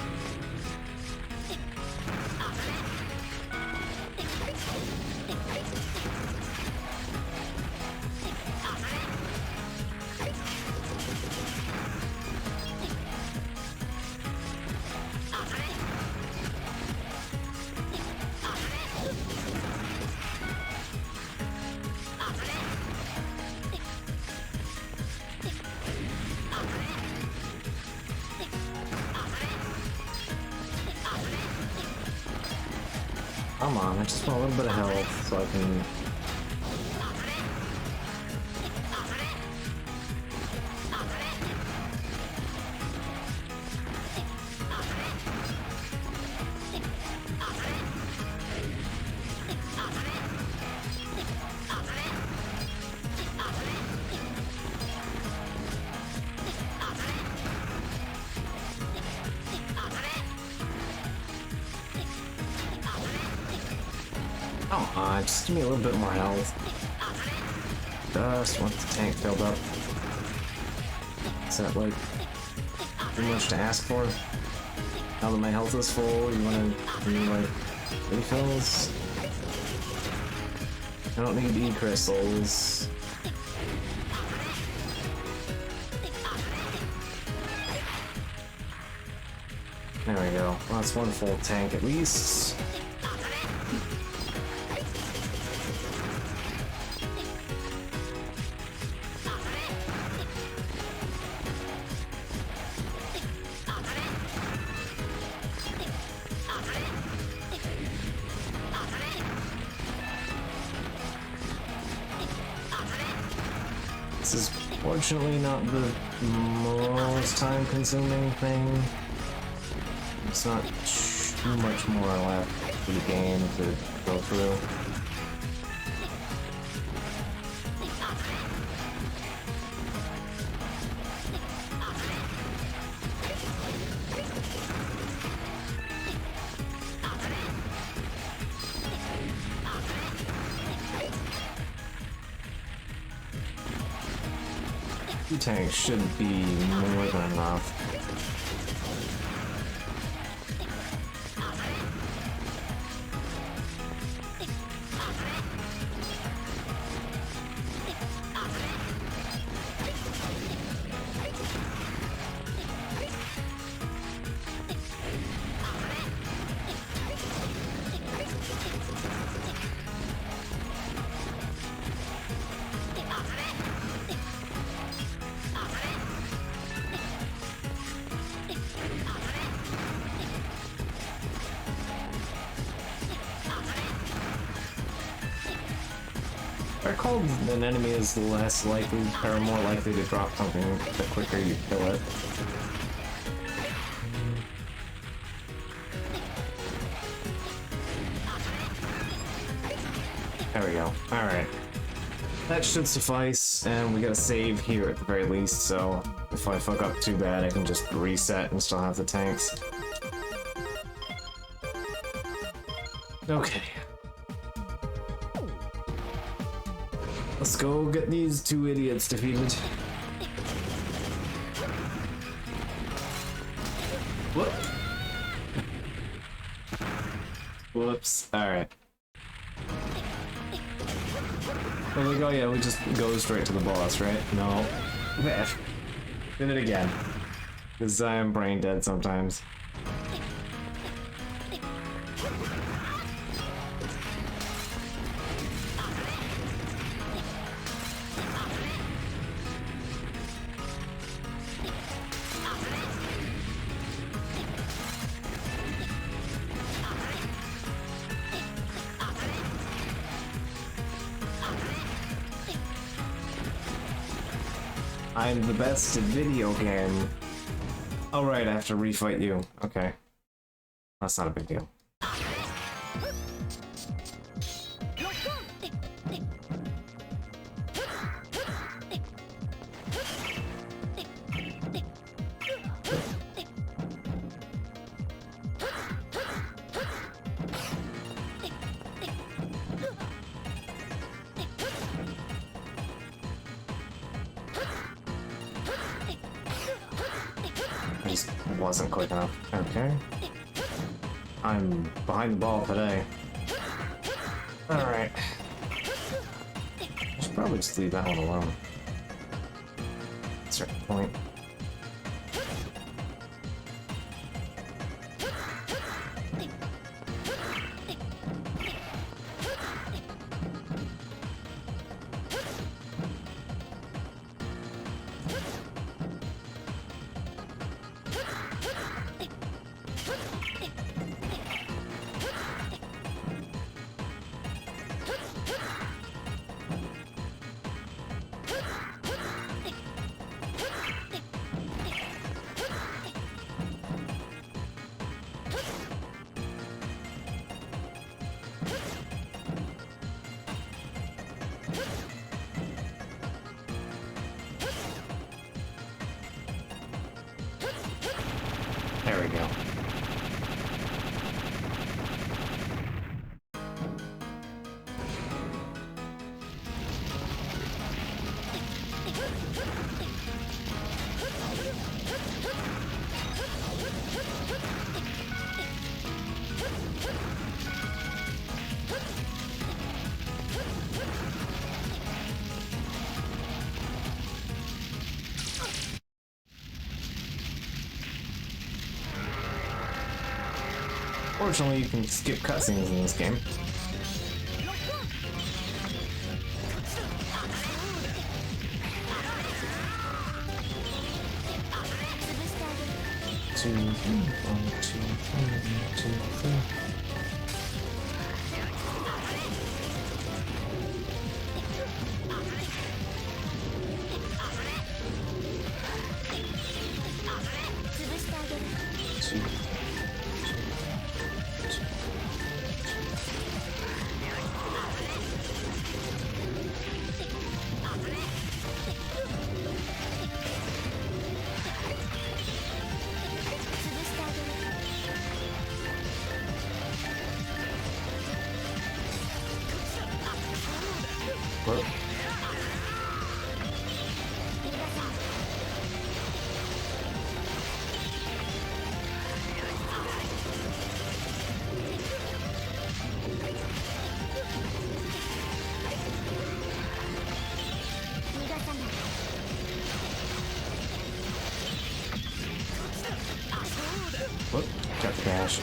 Come on, I just want a little bit of health so I can... Come on, just give me a little bit more health. Just want the tank filled up. Is that like too much to ask for? Now that my health is full, you wanna do like refills? I don't need E-crystals. There we go. Well, that's one full tank at least. This is fortunately not the most time-consuming thing. It's not too much more left for the game to go through. Two tanks should be more than enough. I recall an enemy is less likely, or more likely to drop something the quicker you kill it. There we go. Alright. That should suffice, and we got a save here at the very least, so if I fuck up too bad, I can just reset and still have the tanks. Okay. Let's go get these two idiots defeated. Whoop. Whoops. Alright. There we go, yeah, we just go straight to the boss, right? No. Did it again. Because I am brain dead sometimes. I'm the best at video game. Oh right, I have to refight you. Okay. That's not a big deal. Just wasn't quick enough. Okay. I'm behind the ball today. Alright. I should probably just leave that one alone. At a certain point. There we go. Fortunately, you can skip cutscenes in this game. Two, three, 1, 2, 3, 1, 2, 3. What? Whoop, got the dash.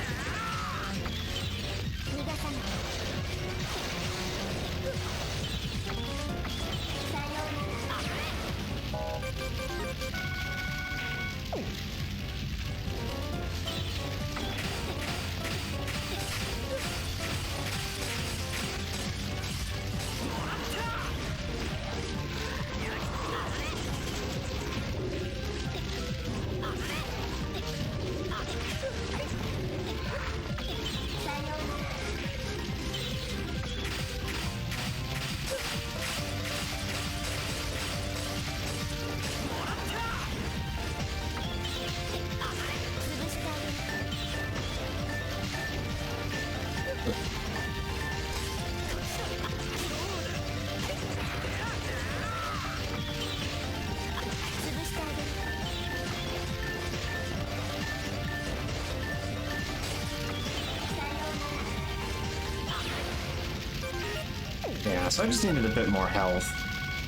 Yeah, so I just needed a bit more health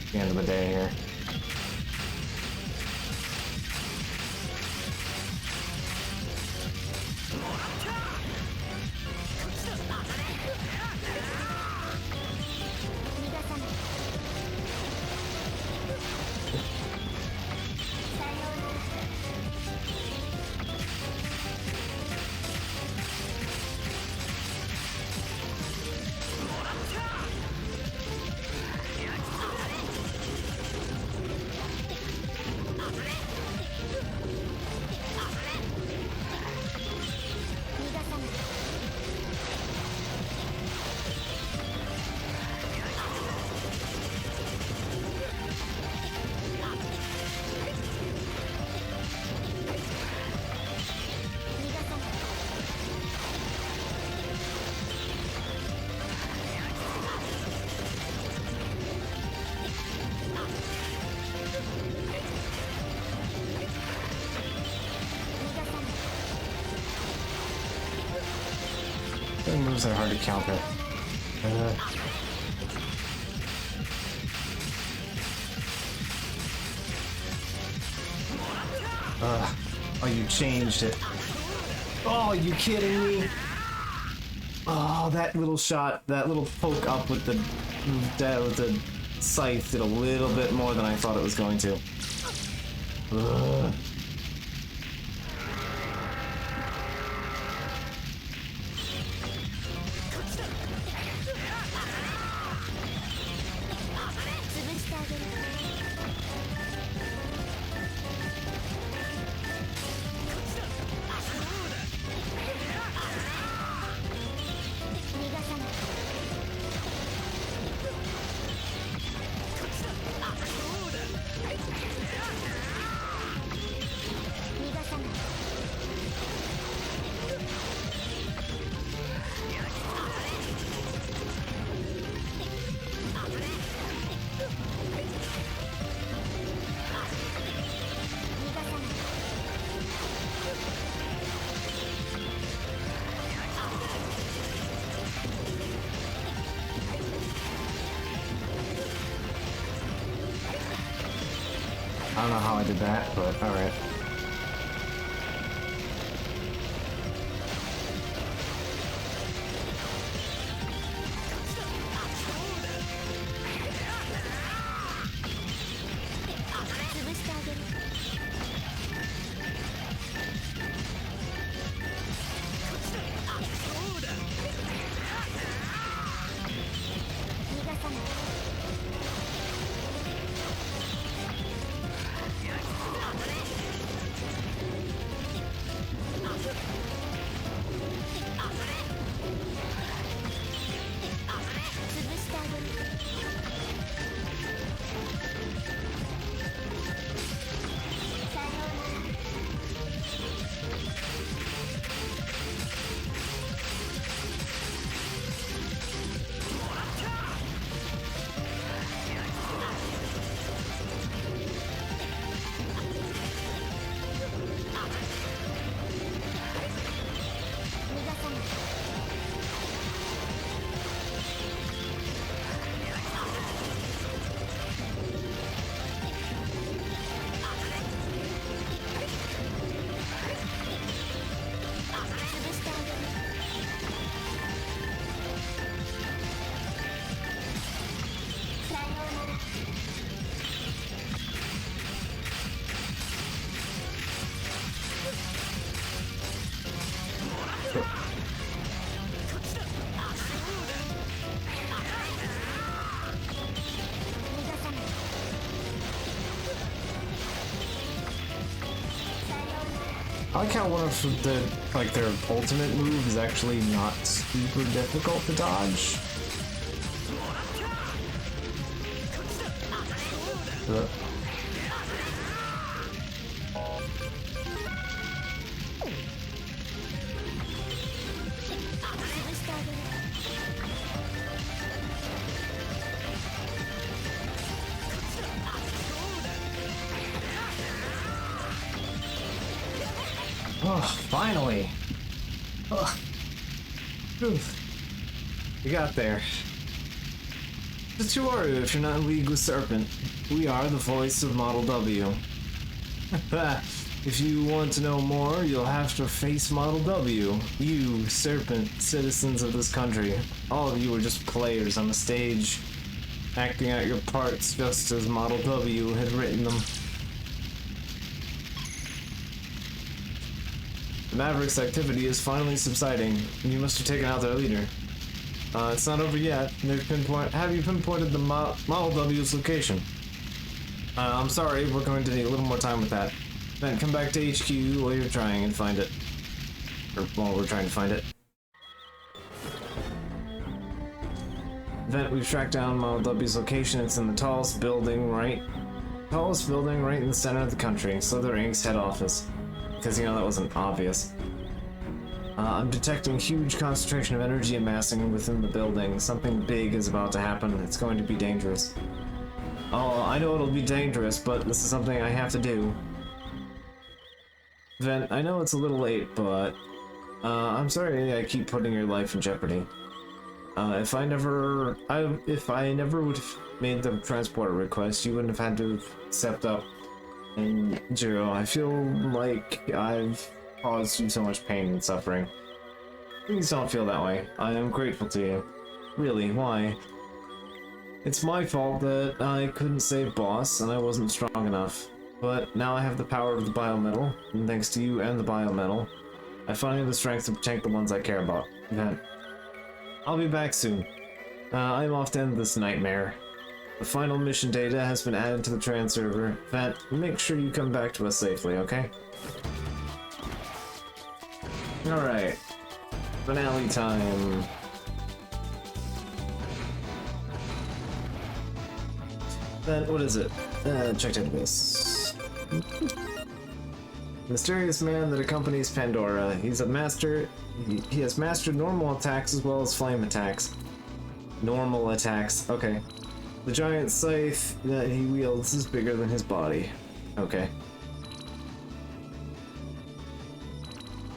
at the end of the day here. wrestling moves are hard to counter. Oh, you changed it. Oh, are you kidding me? Oh, that little shot, that little poke up with the scythe did a little bit more than I thought it was going to. Ugh. I don't know how I did that, but alright. I like how one of the, like, their ultimate move is actually not super difficult to dodge. Oh, finally! Oh. We got there. Just who are you if you're not in league with Serpent? We are the voice of Model W. If you want to know more, you'll have to face Model W. You, Serpent, citizens of this country. All of you are just players on the stage, acting out your parts just as Model W had written them. The Maverick's activity is finally subsiding, and you must have taken out their leader. It's not over yet. Have you pinpointed the Model W's location? I'm sorry, we're going to need a little more time with that. Then come back to HQ while you're trying and find it. Or while we're trying to find it. Vent, we've tracked down Model W's location. It's in the tallest building right in the center of the country, Slither Inc.'s head office. Because, you know, that wasn't obvious. I'm detecting huge concentration of energy amassing within the building. Something big is about to happen. It's going to be dangerous. Oh, I know it'll be dangerous, but this is something I have to do. Vent, I know it's a little late, but I'm sorry I keep putting your life in jeopardy. If I never would have made the transporter request, you wouldn't have had to have stepped up. And Jiro, I feel like I've caused you so much pain and suffering. Please don't feel that way. I am grateful to you. Really, why? It's my fault that I couldn't save Boss and I wasn't strong enough. But now I have the power of the biometal, and thanks to you and the biometal, I finally have the strength to protect the ones I care about. Vent. I'll be back soon. I'm off to end this nightmare. The final mission data has been added to the Tran server. Vent, make sure you come back to us safely, okay? Alright. Finale time. Then, what is it? Check database. Mysterious man that accompanies Pandora. He's a master. He has mastered normal attacks as well as flame attacks. Normal attacks. Okay. The giant scythe that he wields is bigger than his body. Okay.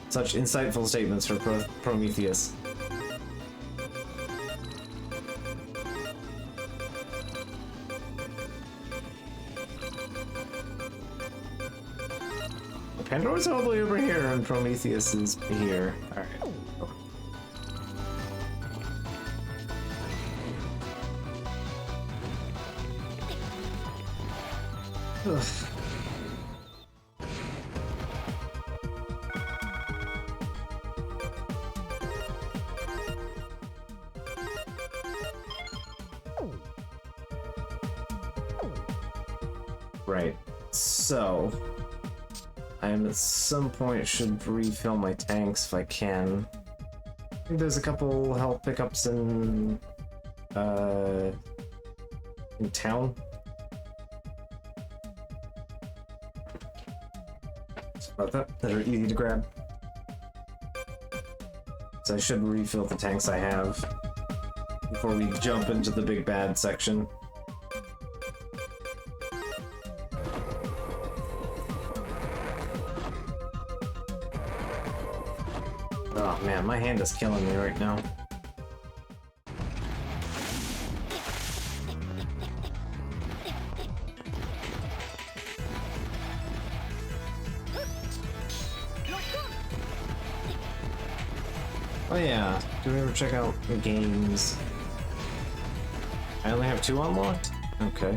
Such insightful statements for Prometheus. Pandora's all the way over here and Prometheus is here. Alright. Ugh. Right. So I at some point should refill my tanks if I can. I think there's a couple health pickups in town. About that are easy to grab. So I should refill the tanks I have before we jump into the big bad section. Oh man, my hand is killing me right now. Oh yeah, do we ever check out the games? I only have 2 unlocked? Okay.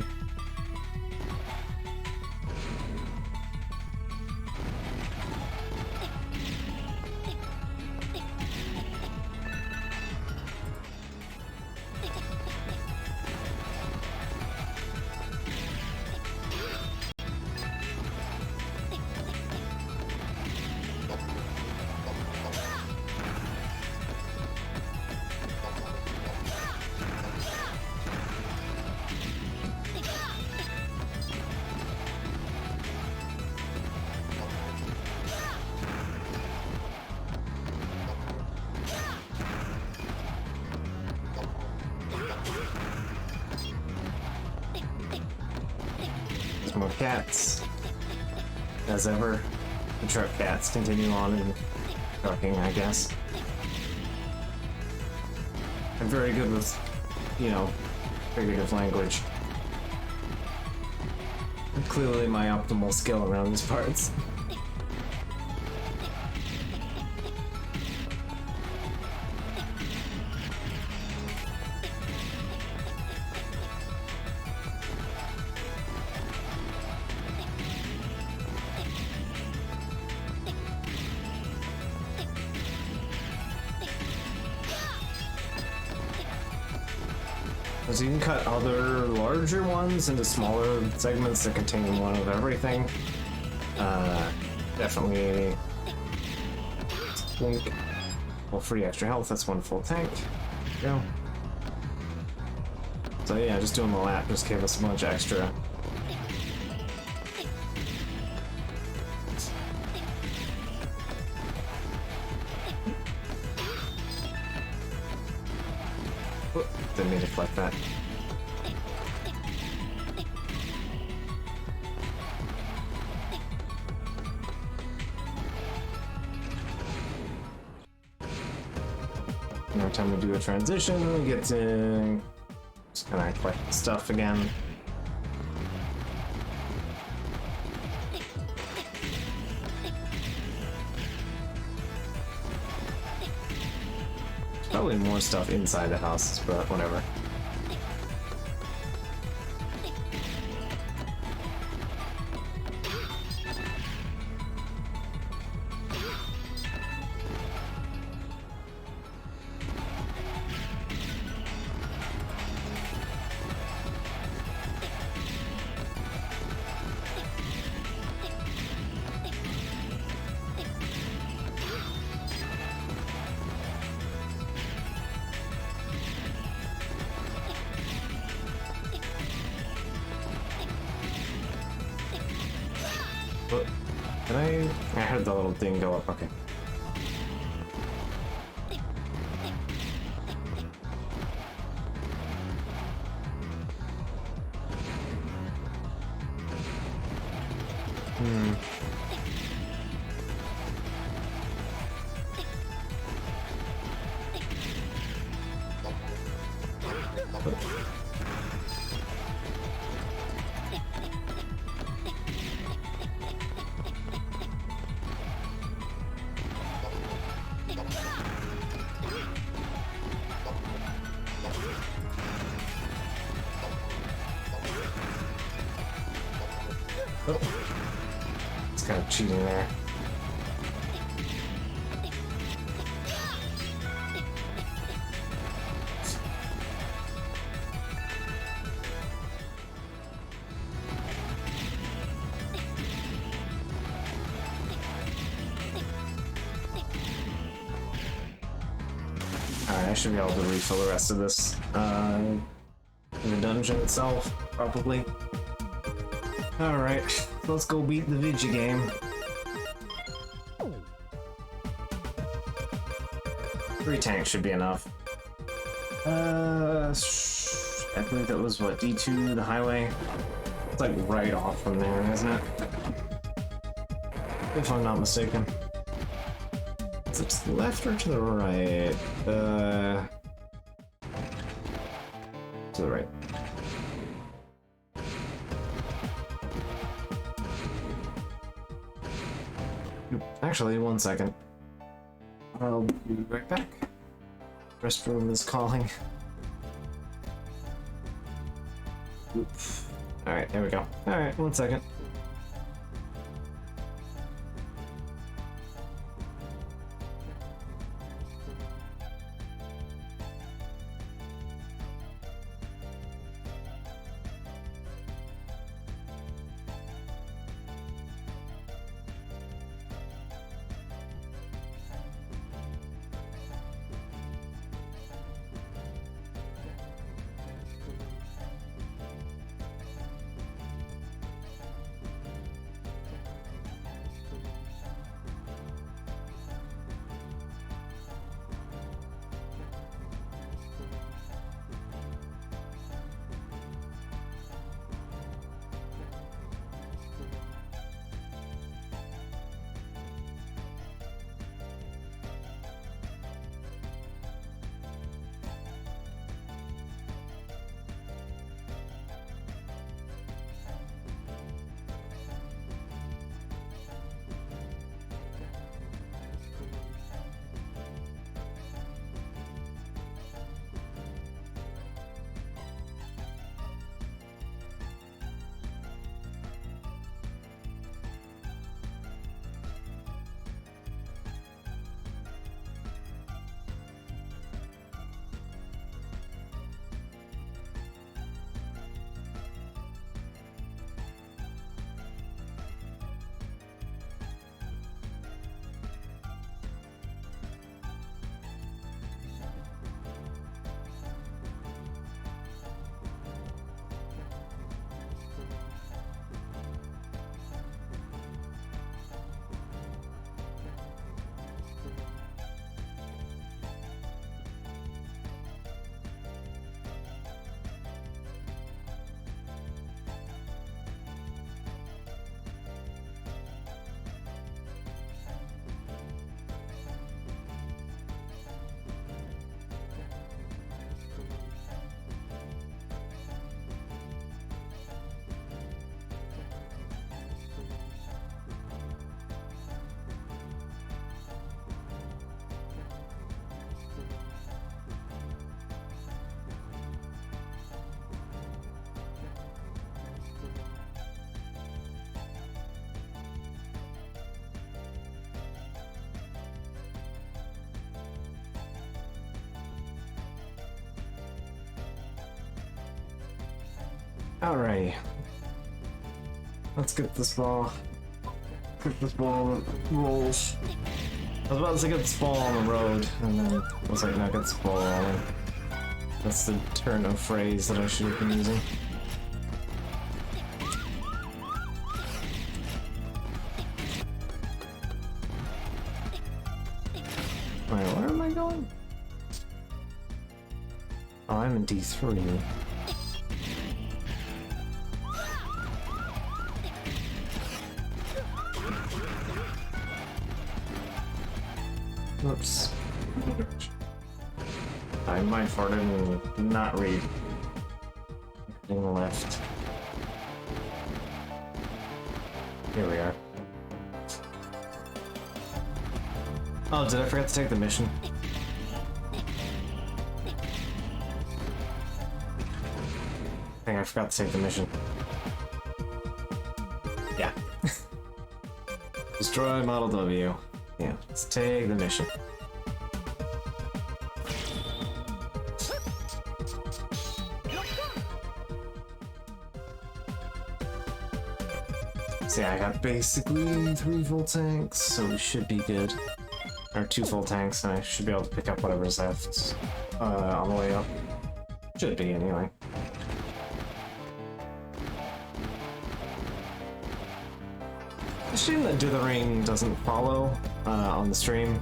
More cats. As ever, the truck cats continue on and trucking, I guess. I'm very good with, you know, figurative language. Clearly my optimal skill around these parts. So you can cut other larger ones into smaller segments that contain one of everything. Definitely think well, free extra health, that's 1 full tank. There you go. So yeah, just doing the lap just gave us a bunch extra. Didn't mean to collect that. every time we do a transition, we get to just kind of collect stuff again. Probably more stuff inside the house, but whatever. What? Did I heard the little thing go up. Okay. Oh. It's kind of cheating there. Alright, I should be able to refill the rest of this in the dungeon itself, probably. Alright, let's go beat the video game. 3 tanks should be enough. I believe that was what, D2, the highway? It's like right off from there, isn't it? If I'm not mistaken. Is it to the left or to the right? To the right. Actually, 1 second. I'll be right back. Restroom is calling. Alright, there we go. Alright, 1 second. Alrighty. Let's get this ball. Get this ball rolls. I was about to say get this ball on the road, and then I was like, no, get this ball rolling. That's the turn of phrase that I should have been using. Wait, where am I going? Oh, I'm in D3. Oops. I might for didn't not read. Heading left. Here we are. Oh, did I forget to take the mission? I think I forgot to take the mission. Yeah. Destroy Model W. Yeah, let's take the mission. So yeah, I got basically 3 full tanks, so we should be good. Or 2 full tanks, and I should be able to pick up whatever's left on the way up. Should be, anyway. It's a shame that Do the Ring doesn't follow on the stream.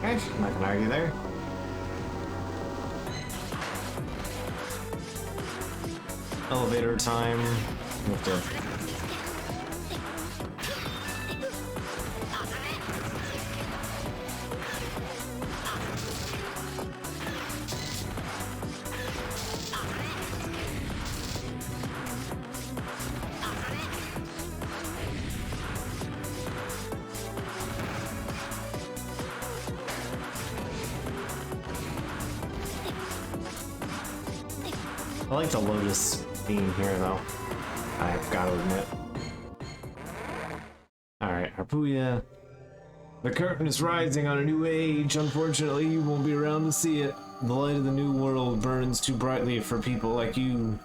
Okay, I'm not gonna argue there. Elevator time. We have to... I like the Lotus theme here, though. I've got to admit. Alright, Harpuya. The curtain is rising on a new age. Unfortunately, you won't be around to see it. The light of the new world burns too brightly for people like you.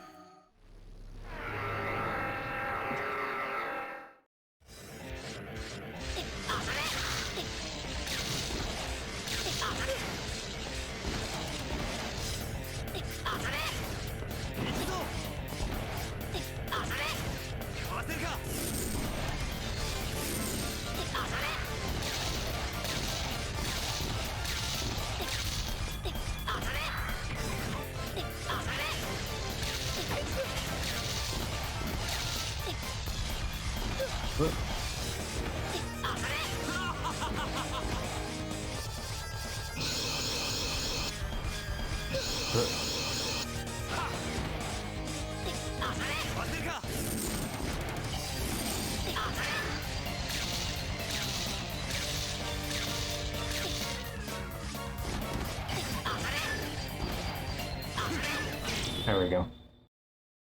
There we go.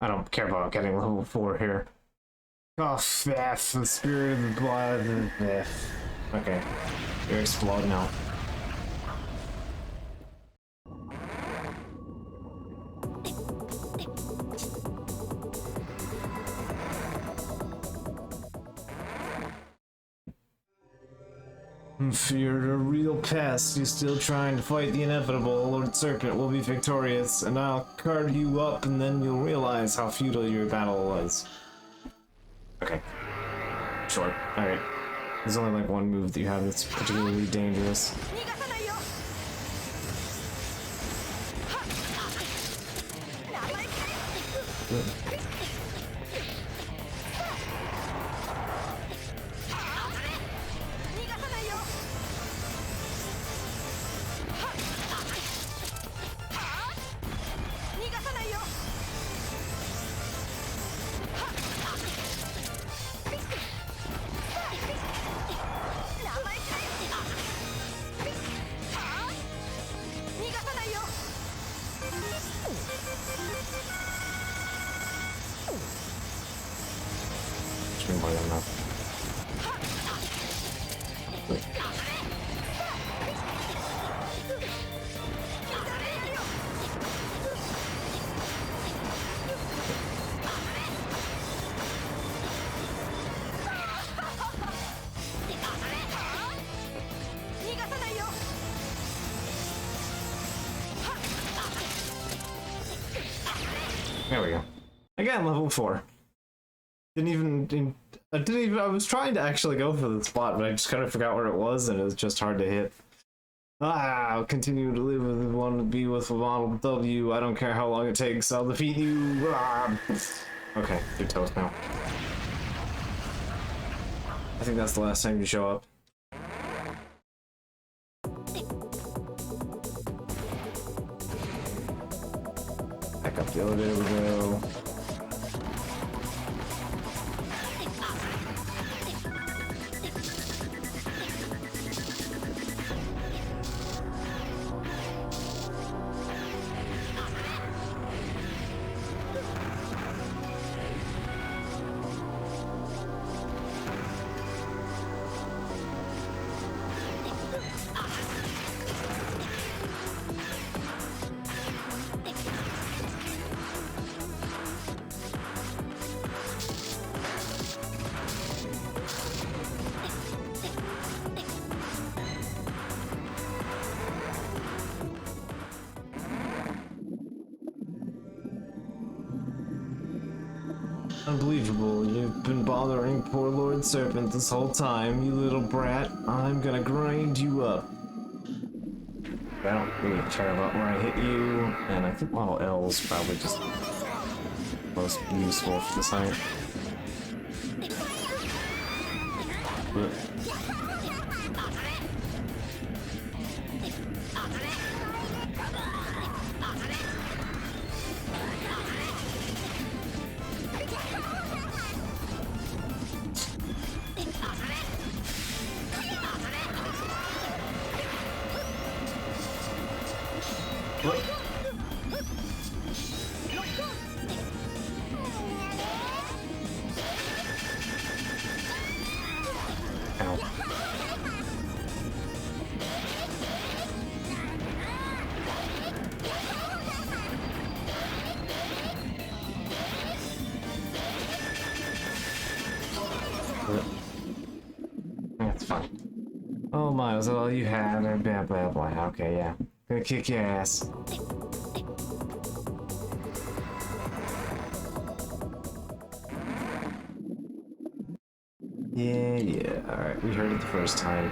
I don't care about getting level 4 here. Oh, F, the spirit of the blood. F. Okay, you're exploding now. If you're a real pest, you're still trying to fight the inevitable, Lord Serpent will be victorious, and I'll card you up and then you'll realize how futile your battle was. Okay. Sure. Alright. There's only like one move that you have that's particularly dangerous. more than enough. There we go. Again, level 4. I was trying to actually go for the spot, but I just kind of forgot where it was, and it was just hard to hit. I'll continue to live with one to be with Model W. I don't care how long it takes. I'll defeat you. Okay, you're toast now. I think that's the last time you show up. Back up the elevator we go. Unbelievable, you've been bothering poor Lord Serpent this whole time, you little brat. I'm gonna grind you up. I don't really care about where I hit you, and I think Model L is probably just most useful for the site. But that's fine. Oh my, was that all you had? Blah blah blah. Okay, yeah. Gonna kick your ass. Yeah. Alright, we heard it the first time.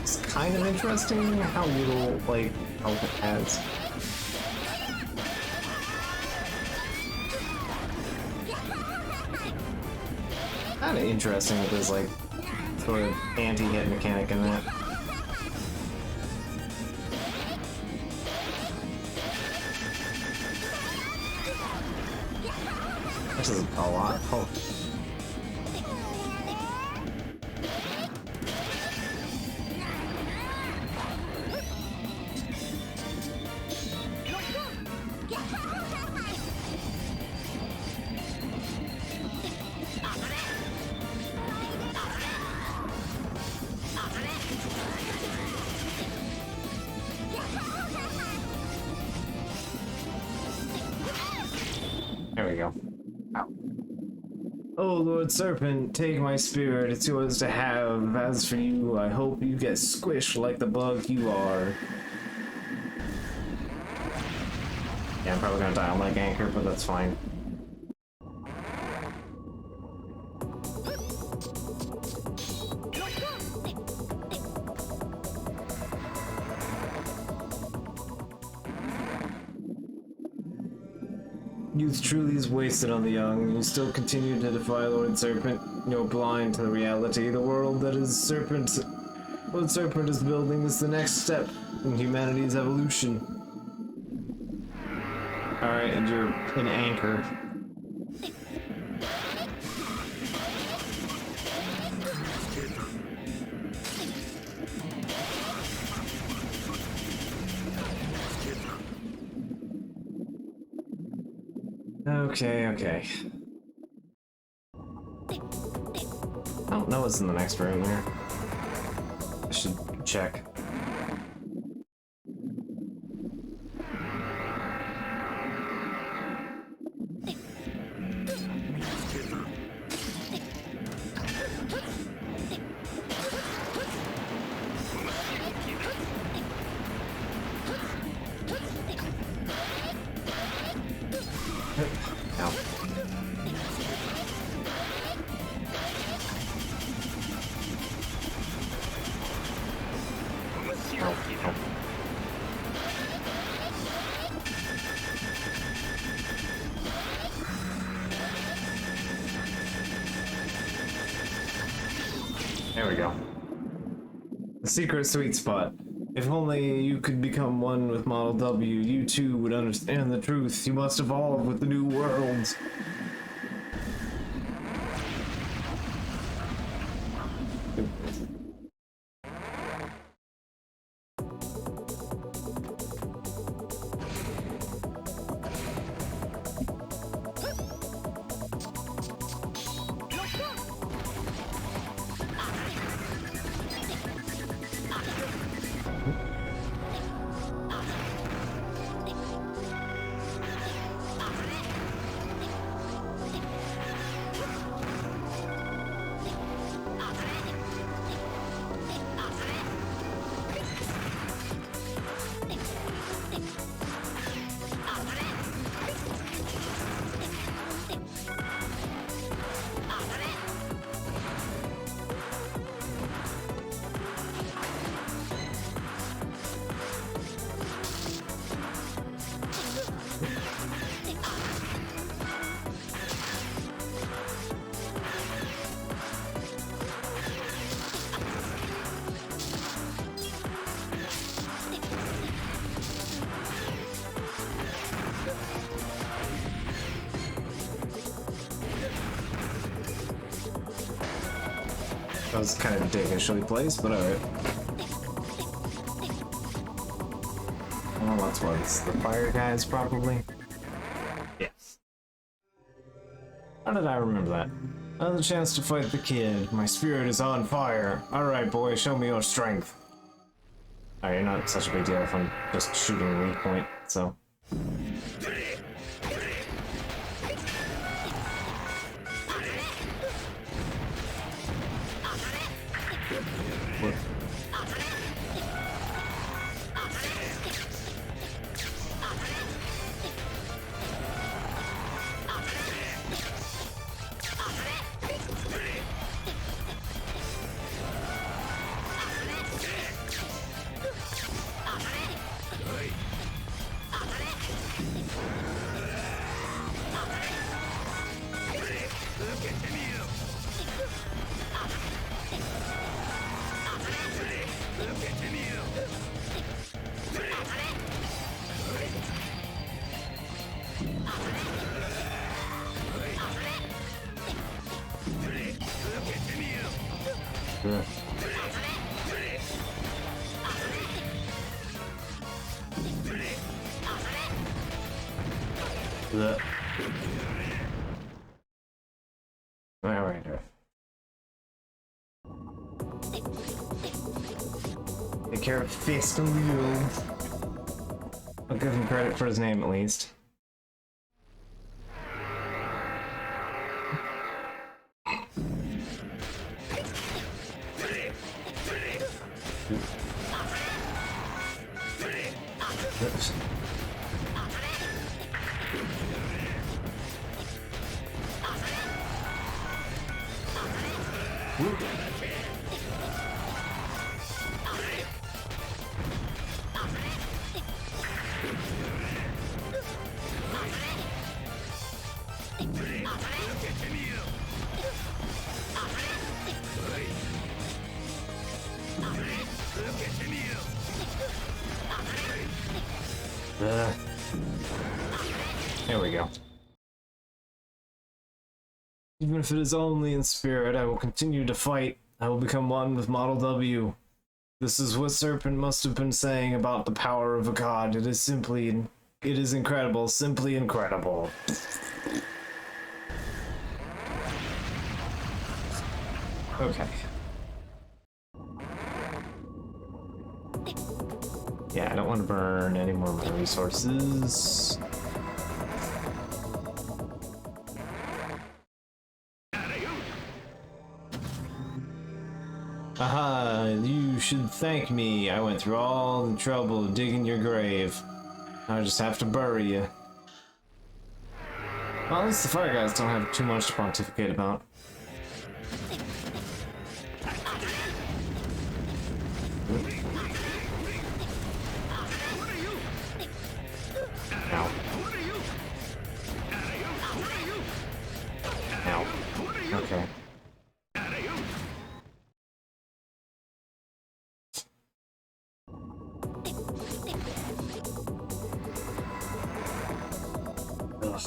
It's kind of interesting how little, like, health it has. Kind of interesting that there's, like, sort of anti-hit mechanic in that. This is a lot. Oh. There we go. Ow. Oh, Lord Serpent, take my spirit, it's yours to have. As for you, I hope you get squished like the bug you are. Yeah, I'm probably gonna die on like Anchor, but that's fine. Youth truly is wasted on the young. You still continue to defy Lord Serpent. You're blind to the reality. The world that is Serpent, Lord Serpent is building is the next step in humanity's evolution. Alright, and you're an Anchor. Okay. I don't know what's in the next room here. I should check. Ow. Ow. There we go. The secret sweet spot. If only you could become one with Model W, you too would understand the truth. You must evolve with the new worlds. That was kind of dickishly placed, but alright. Well, that's what it's the fire guys, probably. Yes. How did I remember that? Another chance to fight the kid. My spirit is on fire. Alright, boy, show me your strength. Alright, you're not such a big deal if I'm just shooting a weak point, so. What? Yeah. Alright. Take care of Fist and Leo. I'll give him credit for his name at least. Oops. There we go. Even if it is only in spirit, I will continue to fight. I will become one with Model W. This is what Serpent must have been saying about the power of a god. It is incredible, simply incredible. Okay. Yeah, I don't want to burn any more of my resources. Aha, you should thank me. I went through all the trouble of digging your grave. I just have to bury you. Well, at least the fire guys don't have too much to pontificate about. Ow. Ow. Okay. Ugh.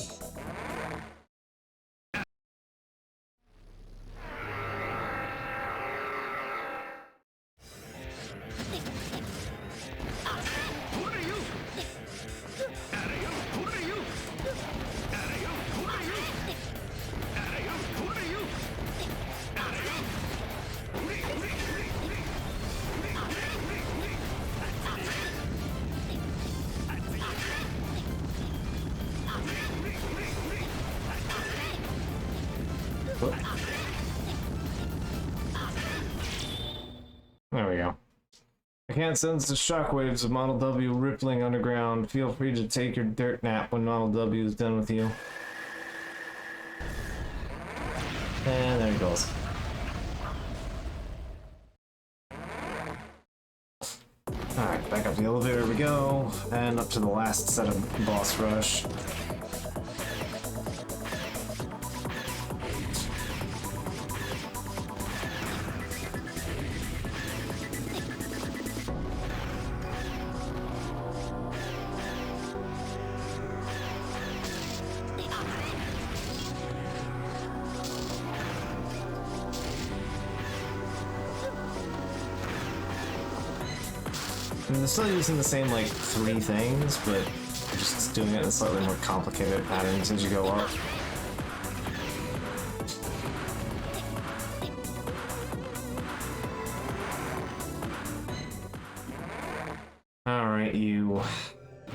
There we go. I can't sense the shockwaves of Model W rippling underground. Feel free to take your dirt nap when Model W is done with you. And there he goes. Alright, back up the elevator we go, and up to the last set of boss rush. I mean, they're still using the same, like, 3 things, but they're just doing it in slightly more complicated patterns as you go up. Alright, you...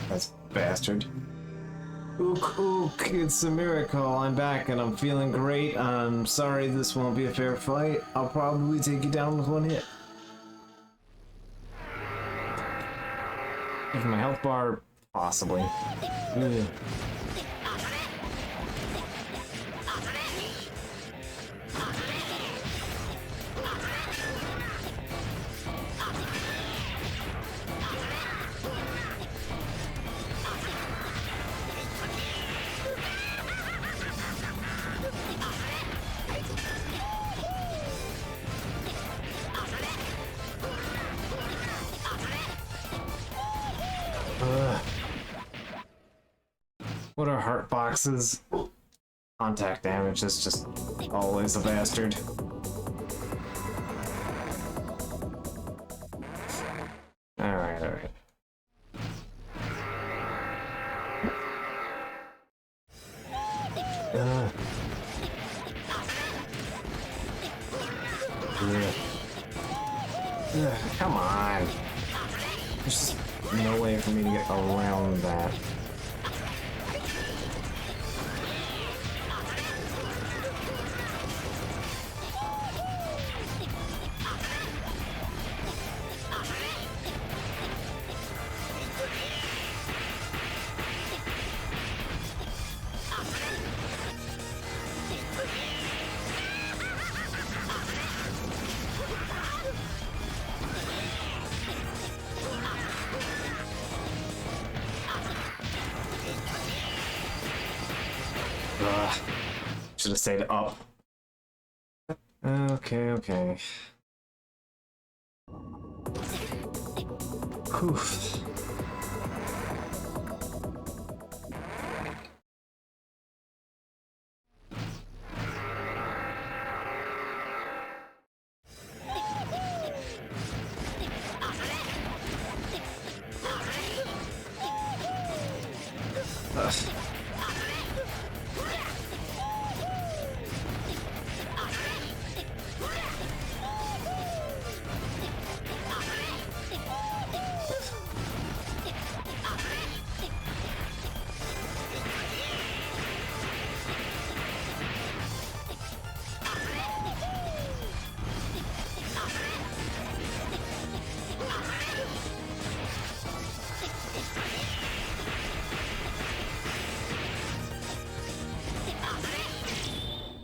That's bastard. Ook, ook, it's a miracle. I'm back and I'm feeling great. I'm sorry this won't be a fair fight. I'll probably take you down with one hit. Give my health bar, possibly. Ugh. What are heart boxes? Contact damage is just always a bastard. Alright, alright. Come on. There's just no way for me to get around that. Should have stayed up. Okay, okay. Oof.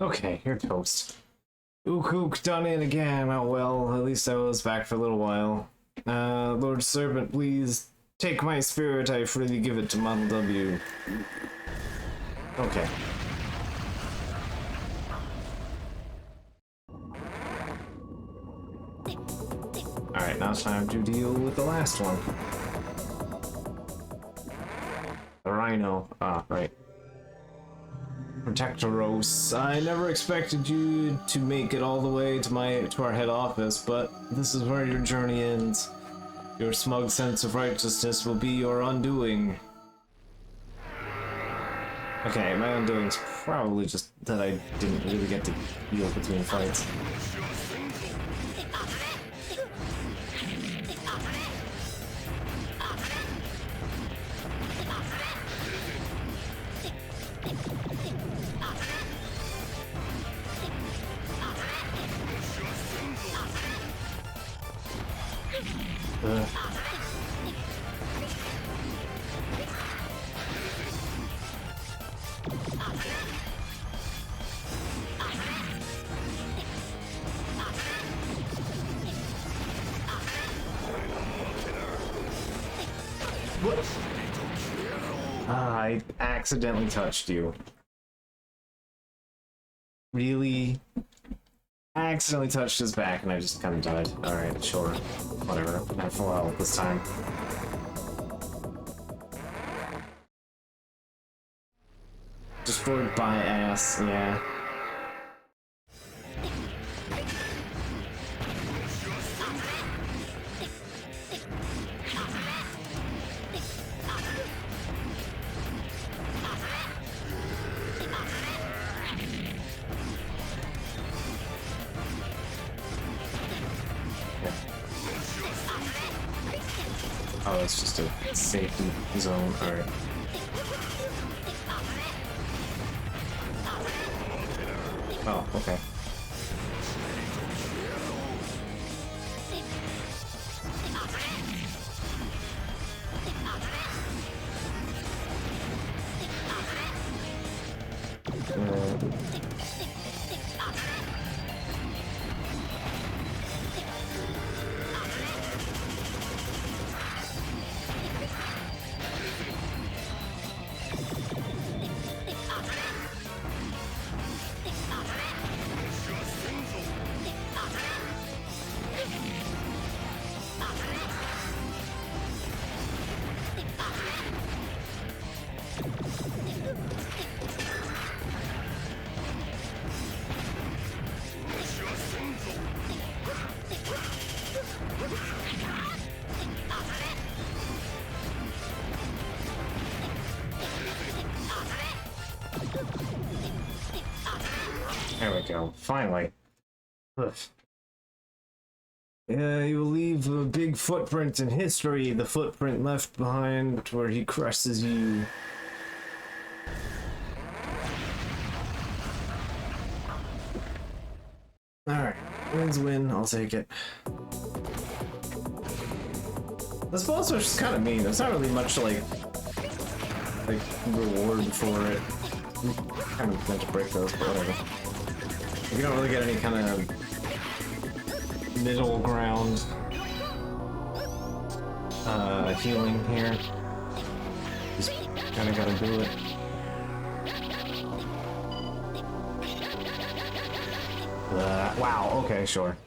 Okay, you're toast. Ook ook, done in again. Oh well, at least I was back for a little while. Lord Serpent, please take my spirit. I freely give it to Model W. Okay. Alright, now it's time to deal with the last one. The Rhino. Ah, right. Protectoros. I never expected you to make it all the way to our head office, but this is where your journey ends. Your smug sense of righteousness will be your undoing. Okay, my undoing's probably just that I didn't really get to heal between fights. What? I accidentally touched you. Really? I accidentally touched his back and I just kind of died. Alright, sure. Whatever. I have full health this time. Destroyed by ass, yeah. Oh, it's just a safety zone. Alright. Oh, okay. There we go. Finally. Ugh. You will leave a big footprint in history, the footprint left behind where he crushes you. Alright, wins win, I'll take it. This boss rush is kind of mean. There's not really much like reward for it. I'm kind of meant to break those, but whatever. You don't really get any kind of middle ground healing here. Just kind of gotta do it. Wow, okay, sure.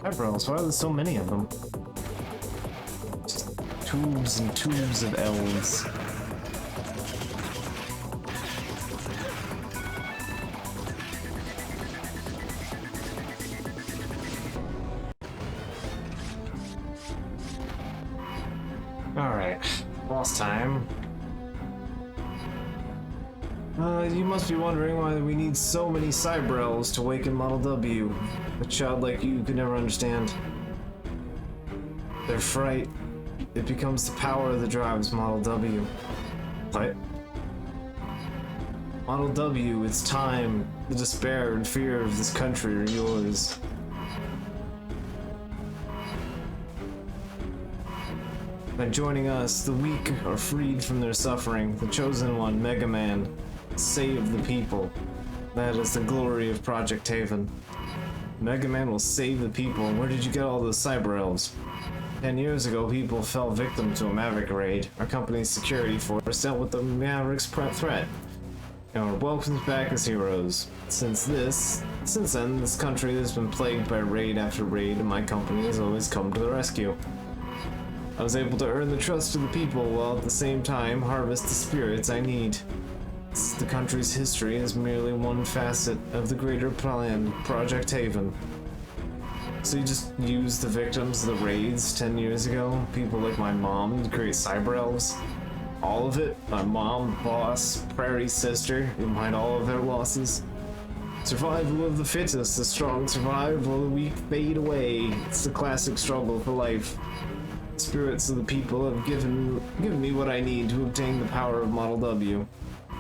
Eyebrows, why are there so many of them? Just tubes and tubes of elves. Alright, boss time. You must be wondering why we need so many cyber elves to awaken Model W. A child like you could never understand. Their fright, it becomes the power that drives Model W. What? Model W, it's time. The despair and fear of this country are yours. By joining us, the weak are freed from their suffering. The chosen one, Mega Man, save the people. That is the glory of Project Haven. Mega Man will save the people. Where did you get all those cyber elves? 10 years ago, people fell victim to a Maverick raid. Our company's security force dealt with the Maverick's threat and were welcomed back as heroes. Since then, this country has been plagued by raid after raid, and my company has always come to the rescue. I was able to earn the trust of the people while at the same time harvest the spirits I need. The country's history is merely one facet of the greater plan, Project Haven. So you just use the victims of the raids 10 years ago, people like my mom, to create cyber elves? All of it? My mom, boss, Prairie's sister, behind all of their losses? Survival of the fittest, the strong survive while the weak fade away. It's the classic struggle for life. Spirits of the people have given me what I need to obtain the power of Model W.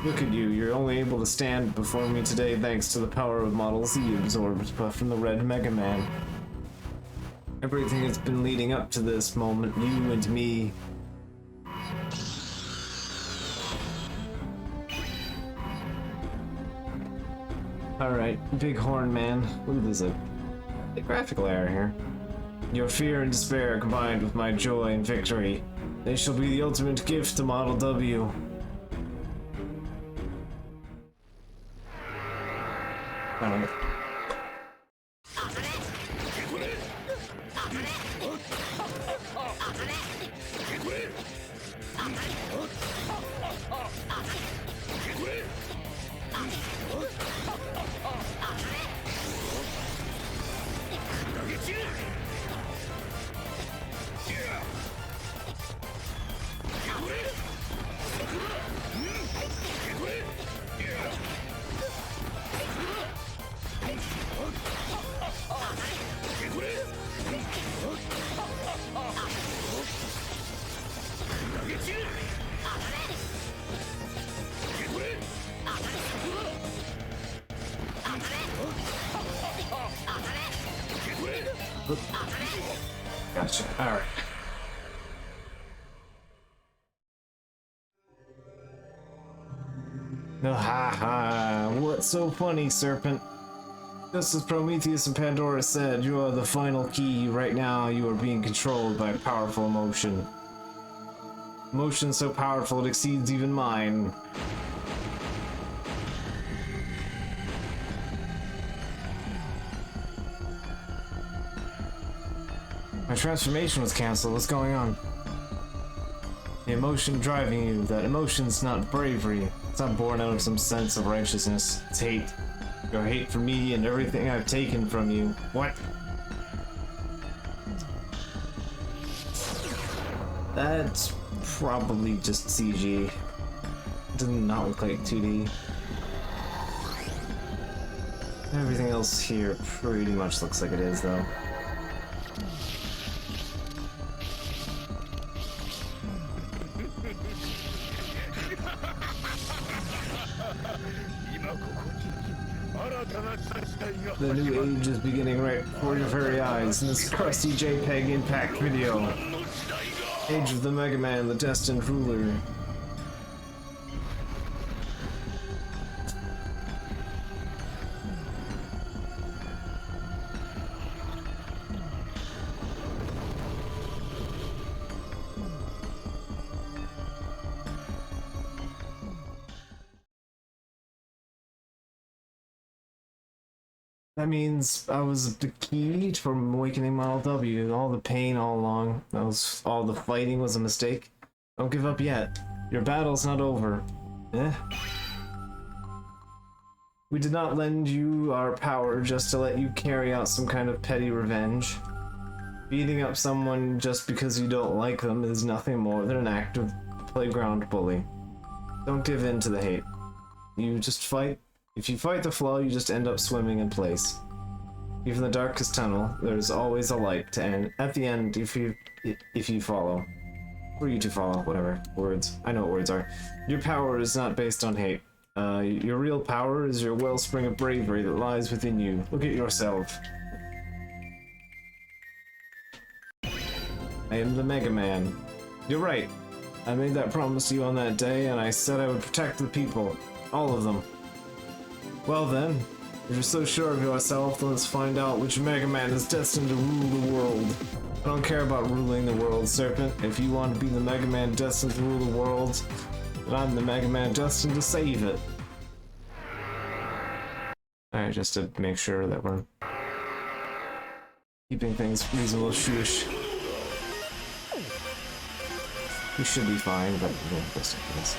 Look at you, you're only able to stand before me today thanks to the power of Model Z absorbed from the red Mega Man. Everything has been leading up to this moment, you and me. Alright, Big Horn Man. What is it? A graphical error here. Your fear and despair combined with my joy and victory. They shall be the ultimate gift to Model W. Alright. Gotcha. Alright. No, ha ha. What's so funny, Serpent? Just as Prometheus and Pandora said, you are the final key. Right now, you are being controlled by a powerful emotion. Emotion so powerful it exceeds even mine. My transformation was cancelled. What's going on? The emotion driving you, that emotion's not bravery. It's not born out of some sense of righteousness. It's hate. Your hate for me and everything I've taken from you. What? That's probably just CG. It does not look like 2D. Everything else here pretty much looks like it is, though. The new age is beginning right before your very eyes in this crusty JPEG impact video. Age of the Mega Man, the destined ruler. That means I was the key from awakening Model W. All the pain all along. All the fighting was a mistake. Don't give up yet. Your battle's not over. Eh? We did not lend you our power just to let you carry out some kind of petty revenge. Beating up someone just because you don't like them is nothing more than an act of playground bully. Don't give in to the hate. You just fight. If you fight the flow, you just end up swimming in place. Even the darkest tunnel, there's always a light to end at the end if you follow. Or you to follow, whatever. Words. I know what words are. Your power is not based on hate. Your real power is your wellspring of bravery that lies within you. Look at yourself. I am the Mega Man. You're right. I made that promise to you on that day, and I said I would protect the people. All of them. Well then, if you're so sure of yourself, then let's find out which Mega Man is destined to rule the world. I don't care about ruling the world, Serpent. If you want to be the Mega Man destined to rule the world, then I'm the Mega Man destined to save it. Alright, just to make sure that we're keeping things reasonable, shush. We should be fine, but yeah, just in case.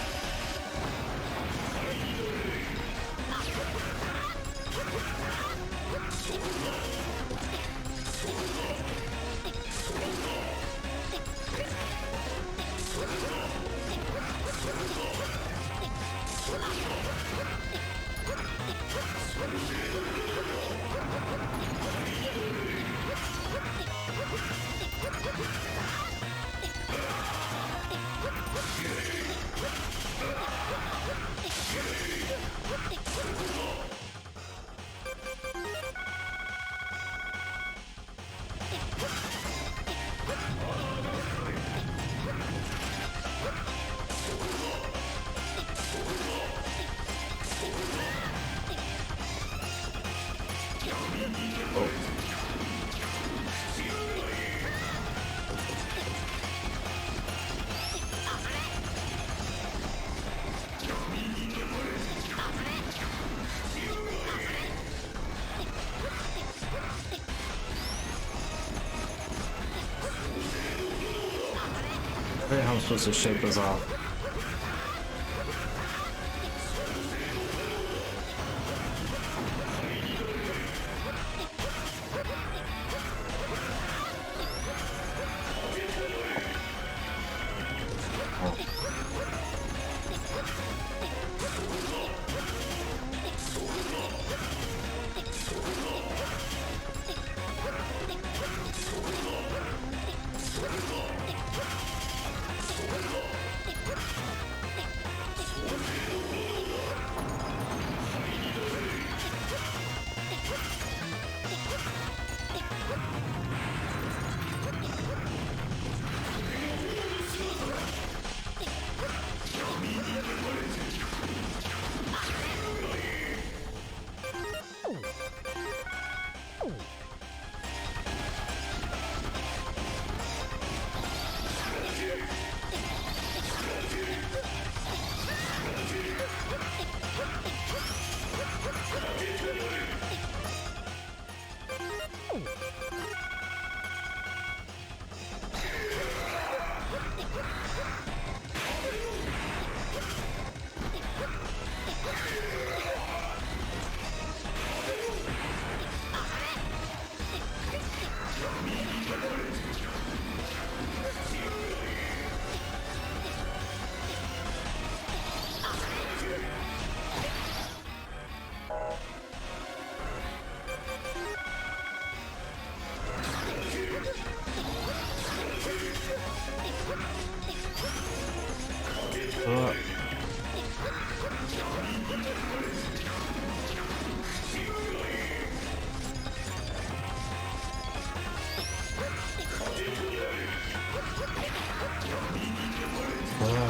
I forget how I'm supposed to shake those off.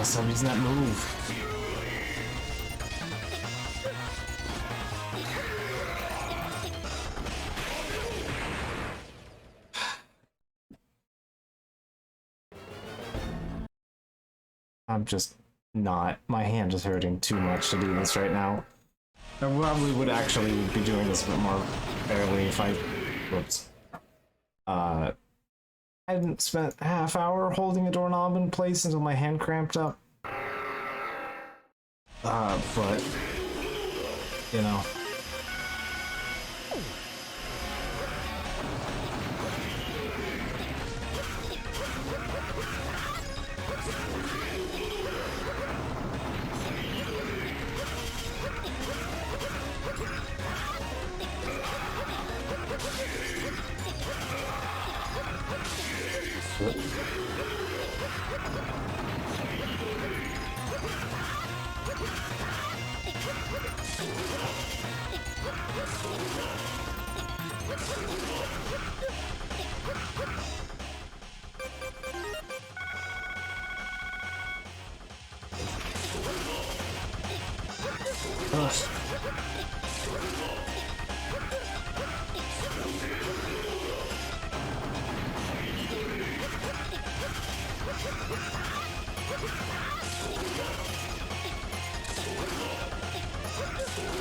Stop using that move. I'm just not. My hand is hurting too much to do this right now. I probably would actually be doing this a bit more fairly if I... Whoops. I hadn't spent a half hour holding a doorknob in place until my hand cramped up. But... You know...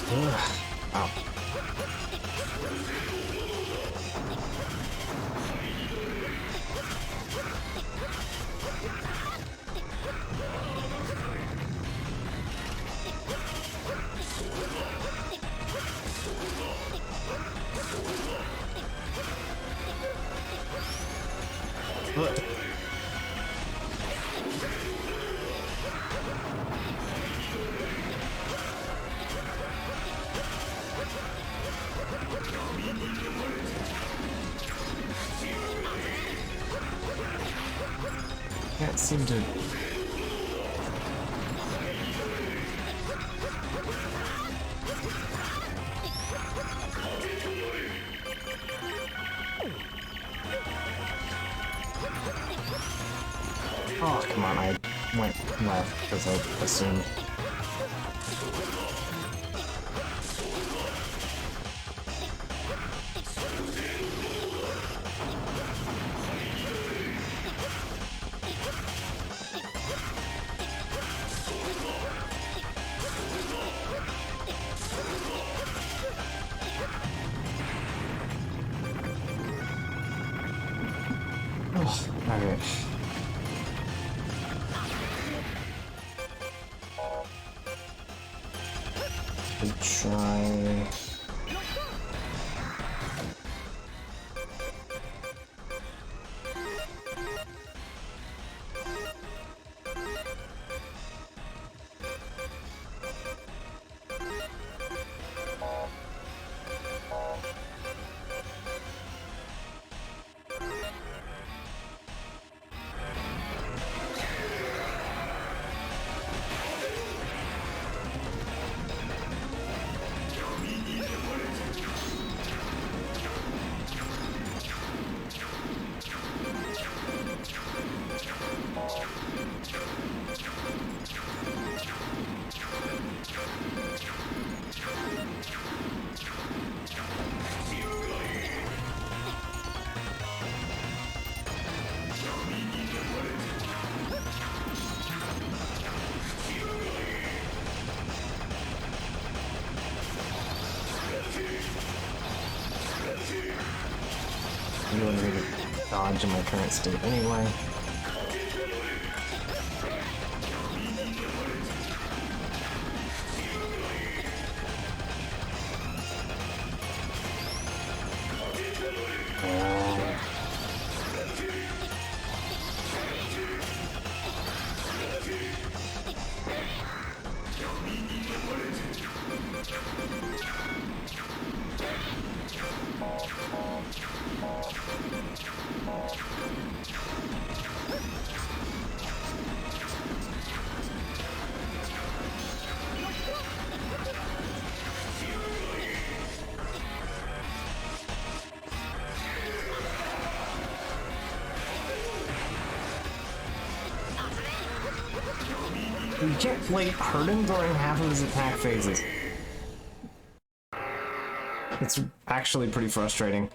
Ugh. Ow. Ugh. Can't seem to... Oh, come on, I went left because I assumed. Oh, okay. Let's try... I'm really need to dodge in my current state anyway. You can't, like, hurt him during half of his attack phases. It's actually pretty frustrating.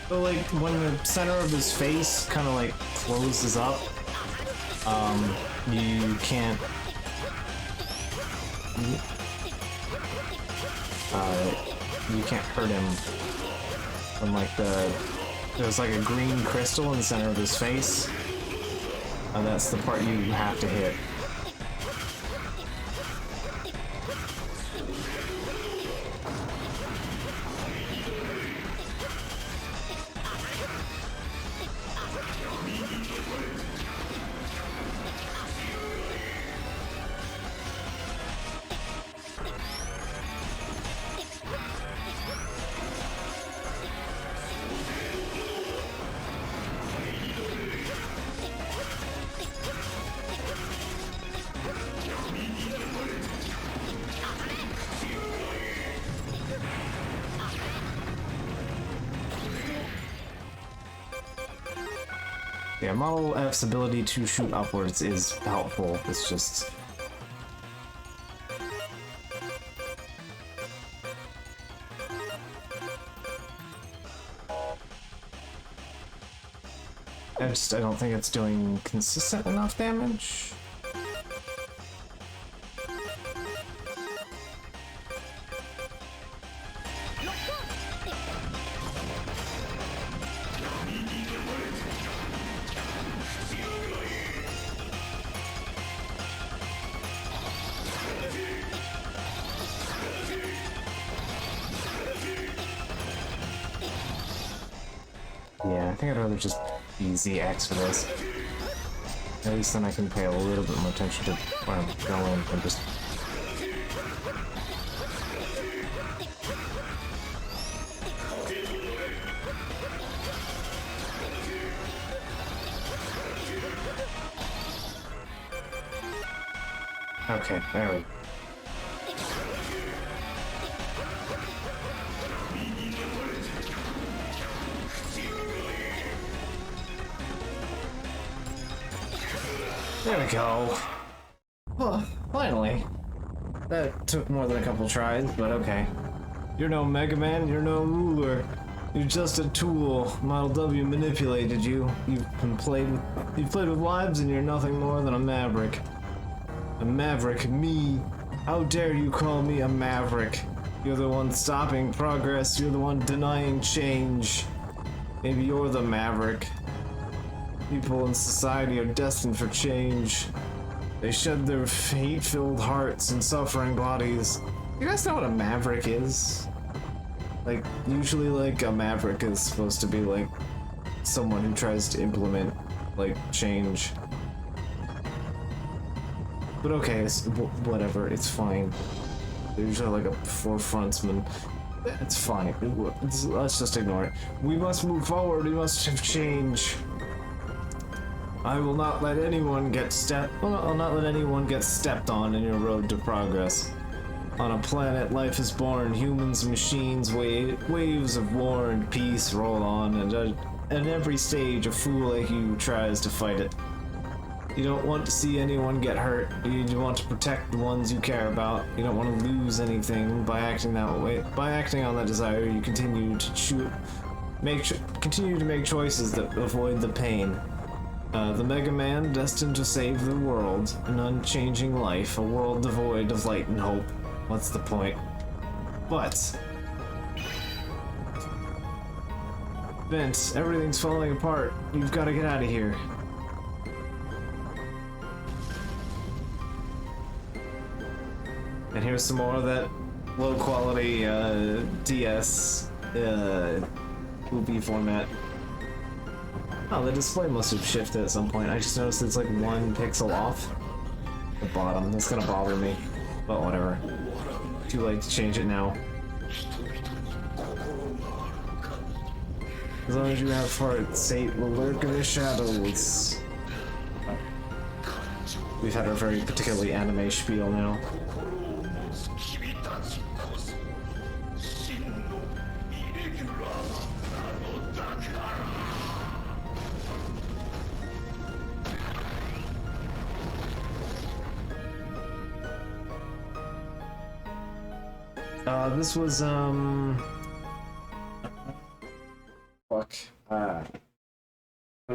So like when the center of his face kind of like closes up, you can't. You can't hurt him. When like there's like a green crystal in the center of his face, and that's the part you have to hit. Yeah, Model F's ability to shoot upwards is helpful. It's just... I don't think it's doing consistent enough damage. Yeah, I think I'd rather just use the X for this. At least then I can pay a little bit more attention to where I'm going and just... Okay, there we go. There we go. Oh, finally. That took more than a couple tries, but okay. You're no Mega Man, you're no ruler. You're just a tool. Model W manipulated you. You've played with lives and you're nothing more than a maverick. A maverick, me. How dare you call me a maverick? You're the one stopping progress, you're the one denying change. Maybe you're the maverick. People in society are destined for change. They shed their hate-filled hearts and suffering bodies. You guys know what a maverick is? Like, usually, like, a maverick is supposed to be, like, someone who tries to implement, like, change. But okay, it's, whatever, it's fine. They're usually, like, a forefrontsman. It's fine. Let's just ignore it. We must move forward, we must have change. I will not let anyone get I'll not let anyone get stepped on in your road to progress. On a planet life is born, humans and machines, waves of war and peace roll on, and at every stage a fool like you tries to fight it. You don't want to see anyone get hurt. You want to protect the ones you care about. You don't want to lose anything by acting that way. By acting on that desire, you continue to continue to make choices that avoid the pain. The Mega Man, destined to save the world, an unchanging life, a world devoid of light and hope. What's the point? But... Vince, everything's falling apart. You've got to get out of here. And here's some more of that low-quality DS movie format. Oh, the display must have shifted at some point. I just noticed it's like 1 pixel off the bottom. That's gonna bother me. But whatever. Too late to change it now. As long as you have heart, Sate will lurk in the shadows. We've had our very particularly anime spiel now. This was, fuck.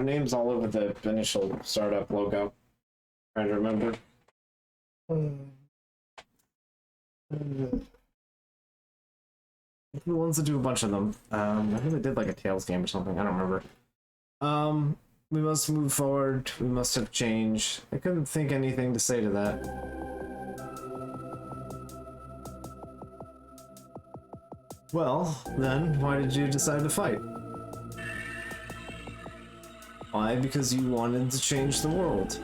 their names all over the initial startup logo. Trying to remember. The ones that do a bunch of them. I think they did like a Tales game or something. I don't remember. We must move forward. We must have change. I couldn't think anything to say to that. Well, then, why did you decide to fight? Why? Because you wanted to change the world.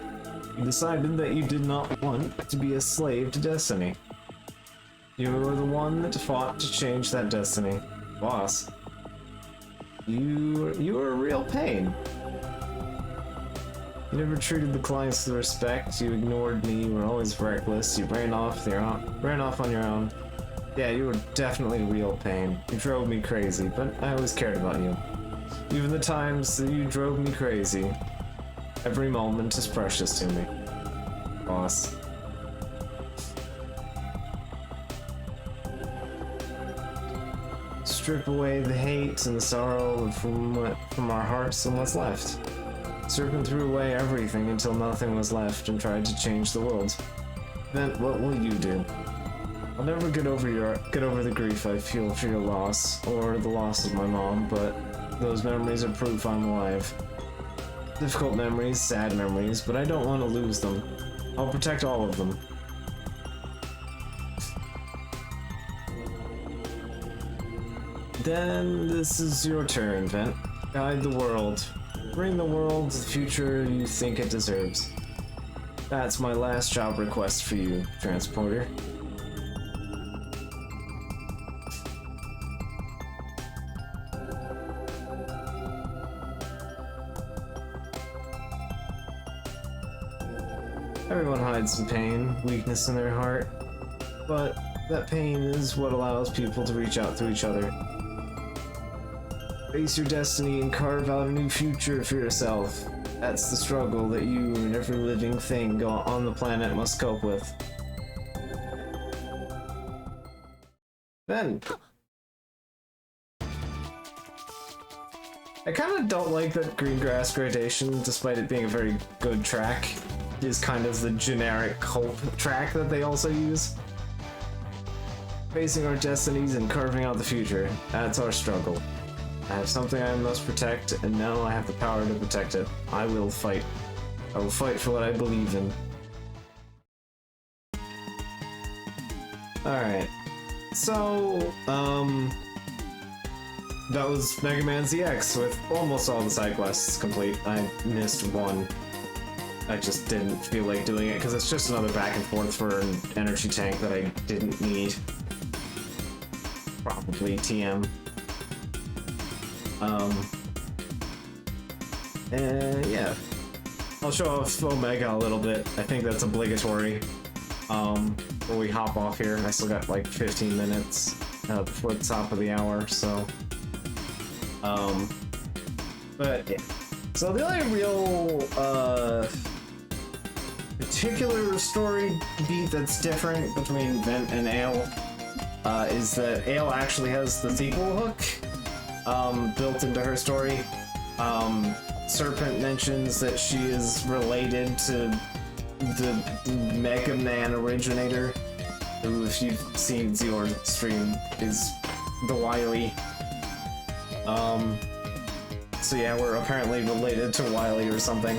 You decided that you did not want to be a slave to destiny. You were the one that fought to change that destiny. Boss. You were a real pain. You never treated the clients with respect, you ignored me, you were always reckless, you ran off on your own. Yeah, you were definitely a real pain. You drove me crazy, but I always cared about you. Even the times that you drove me crazy. Every moment is precious to me. Boss. Strip away the hate and the sorrow from our hearts and what's left. Serpent threw away everything until nothing was left and tried to change the world. Then what will you do? I'll never get over the grief I feel for your loss, or the loss of my mom, but those memories are proof I'm alive. Difficult memories, sad memories, but I don't want to lose them. I'll protect all of them. Then this is your turn, Vent. Guide the world. Bring the world the future you think it deserves. That's my last job request for you, Transporter. Everyone hides some pain, weakness in their heart, but that pain is what allows people to reach out to each other. Face your destiny and carve out a new future for yourself. That's the struggle that you and every living thing on the planet must cope with. Then, I kind of don't like that Greengrass Gradation, despite it being a very good track, is kind of the generic hope track that they also use. Facing our destinies and carving out the future, that's our struggle. I have something I must protect, and now I have the power to protect it. I will fight. I will fight for what I believe in. Alright. So, that was Mega Man ZX with almost all the side quests complete. I missed one. I just didn't feel like doing it, because it's just another back and forth for an energy tank that I didn't need. Probably TM. Yeah. I'll show off Omega a little bit. I think that's obligatory. Before we hop off here. I still got like 15 minutes before the top of the hour, so. But yeah. So the only real, particular story beat that's different between Vent and Ale, is that Ale actually has the sequel hook, built into her story. Serpent mentions that she is related to the Mega Man originator, who, if you've seen Zior's stream, is the Wily. So yeah, we're apparently related to Wily or something.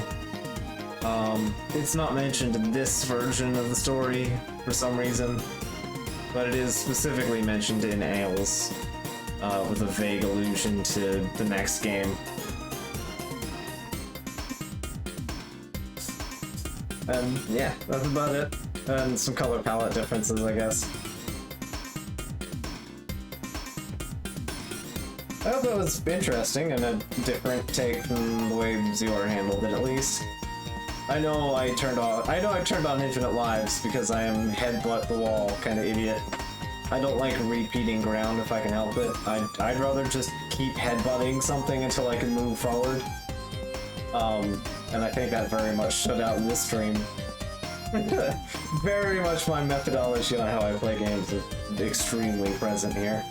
It's not mentioned in this version of the story for some reason, but it is specifically mentioned in Ales, with a vague allusion to the next game. And yeah, that's about it. And some color palette differences, I guess. I hope that was interesting and a different take from the way Zior handled it, at least. I know I turned on Infinite Lives because I am headbutt the wall kind of idiot. I don't like repeating ground if I can help it. I'd rather just keep headbutting something until I can move forward. And I think that very much stood out in this stream. Very much my methodology on how I play games is extremely present here.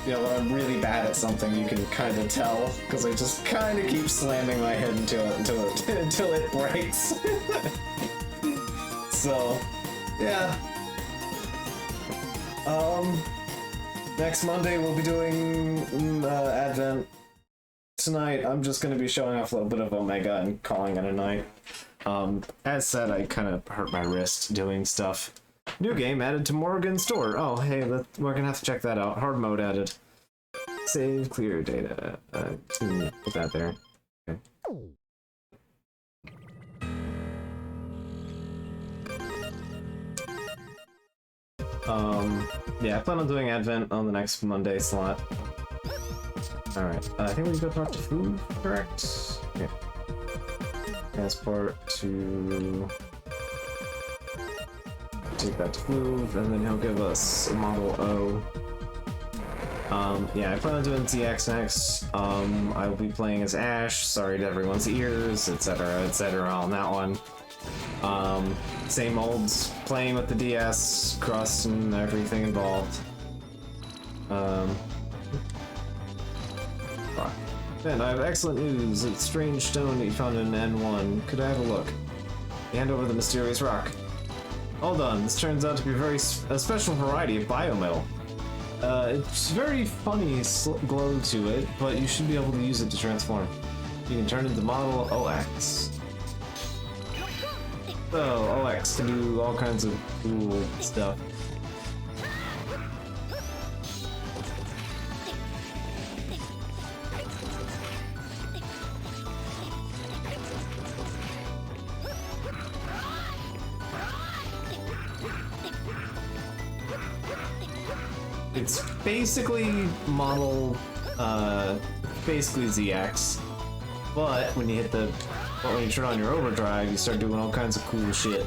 You know, when I'm really bad at something, you can kind of tell, because I just kind of keep slamming my head into it until it breaks. So, yeah. Next Monday we'll be doing Advent. Tonight I'm just going to be showing off a little bit of Omega and calling it a night. As said, I kind of hurt my wrist doing stuff. New game added to Morgan Store. Oh, hey, we're gonna have to check that out. Hard mode added. Save, clear data. Put that there. Okay. Yeah, I plan on doing Advent on the next Monday slot. Alright, I think we go talk to Food, correct? Yeah. Transport to... Take that to Food, and then he'll give us a Model O. Yeah, I plan on doing ZX next. I will be playing as Ash, sorry to everyone's ears, etc. on that one. Same old, playing with the DS, Crust, and everything involved. Man, I have excellent news. It's strange stone that you found in N1. Could I have a look? You hand over the mysterious rock. Hold on, this turns out to be a special variety of biometal. It's very funny glow to it, but you should be able to use it to transform. You can turn into Model OX. So, OX can do all kinds of cool stuff. It's basically basically ZX, but when you turn on your overdrive, you start doing all kinds of cool shit.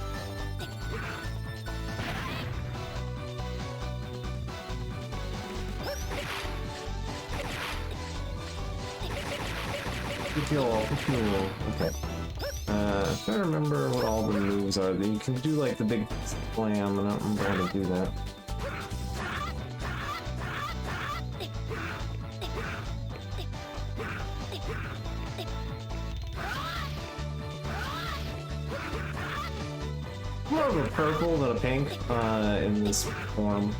Cool. Okay. If I remember what all the moves are, then you can do like the big slam, and I don't remember how to do that. More of a purple than a pink in this form,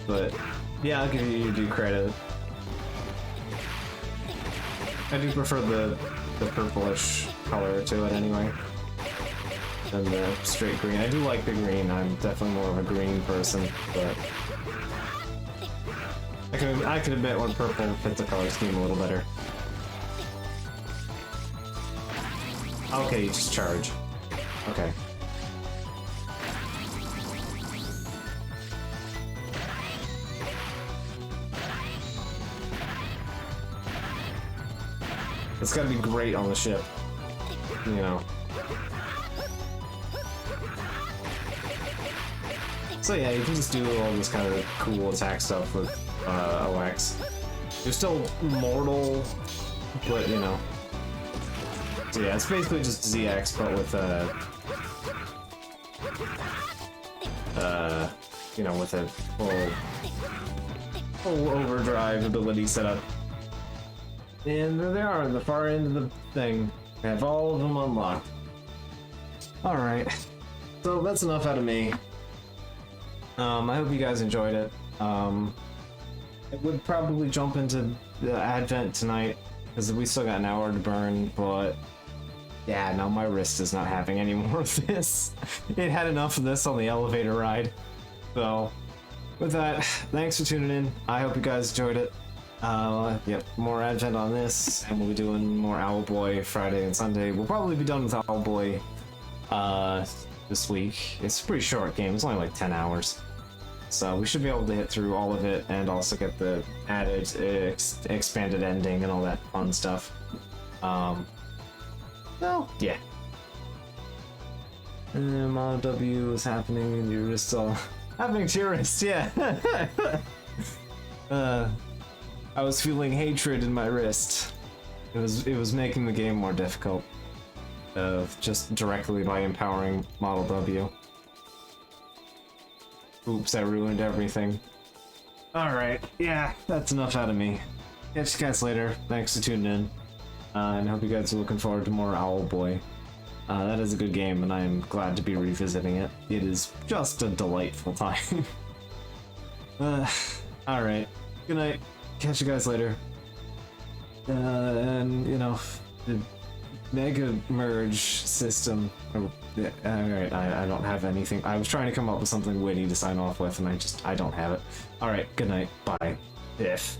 but yeah, I'll give you due credit. I do prefer the purplish color to it anyway than the straight green. I do like the green. I'm definitely more of a green person, but I can admit when purple fits the color scheme a little better. Okay, you just charge. Okay. It's gotta be great on the ship, you know. So yeah, you can just do all this kind of cool attack stuff with OX. You're still mortal, but you know. So yeah, it's basically just ZX, but with you know, with a full overdrive ability set up. And there they are, at the far end of the thing. I have all of them unlocked. Alright. So that's enough out of me. I hope you guys enjoyed it. I would probably jump into the Advent tonight, because we still got an hour to burn, but yeah, no, my wrist is not having any more of this. It had enough of this on the elevator ride. So, with that, thanks for tuning in. I hope you guys enjoyed it. Yep, more Advent on this, and we'll be doing more Owlboy Friday and Sunday. We'll probably be done with Owlboy this week. It's a pretty short game, it's only like 10 hours. So we should be able to hit through all of it and also get the added expanded ending and all that fun stuff. So, yeah. Mod W is happening and you're just all happening to your wrist, yeah. I was feeling hatred in my wrist. It was making the game more difficult. Just directly by empowering Model W. Oops, I ruined everything. Alright, yeah, that's enough out of me. Catch you guys later. Thanks for tuning in. And I hope you guys are looking forward to more Owlboy. That is a good game, and I am glad to be revisiting it. It is just a delightful time. Alright. Good night. Catch you guys later. And, you know, the Mega Merge system. Alright, I don't have anything. I was trying to come up with something witty to sign off with, and I don't have it. Alright, good night. Bye. If.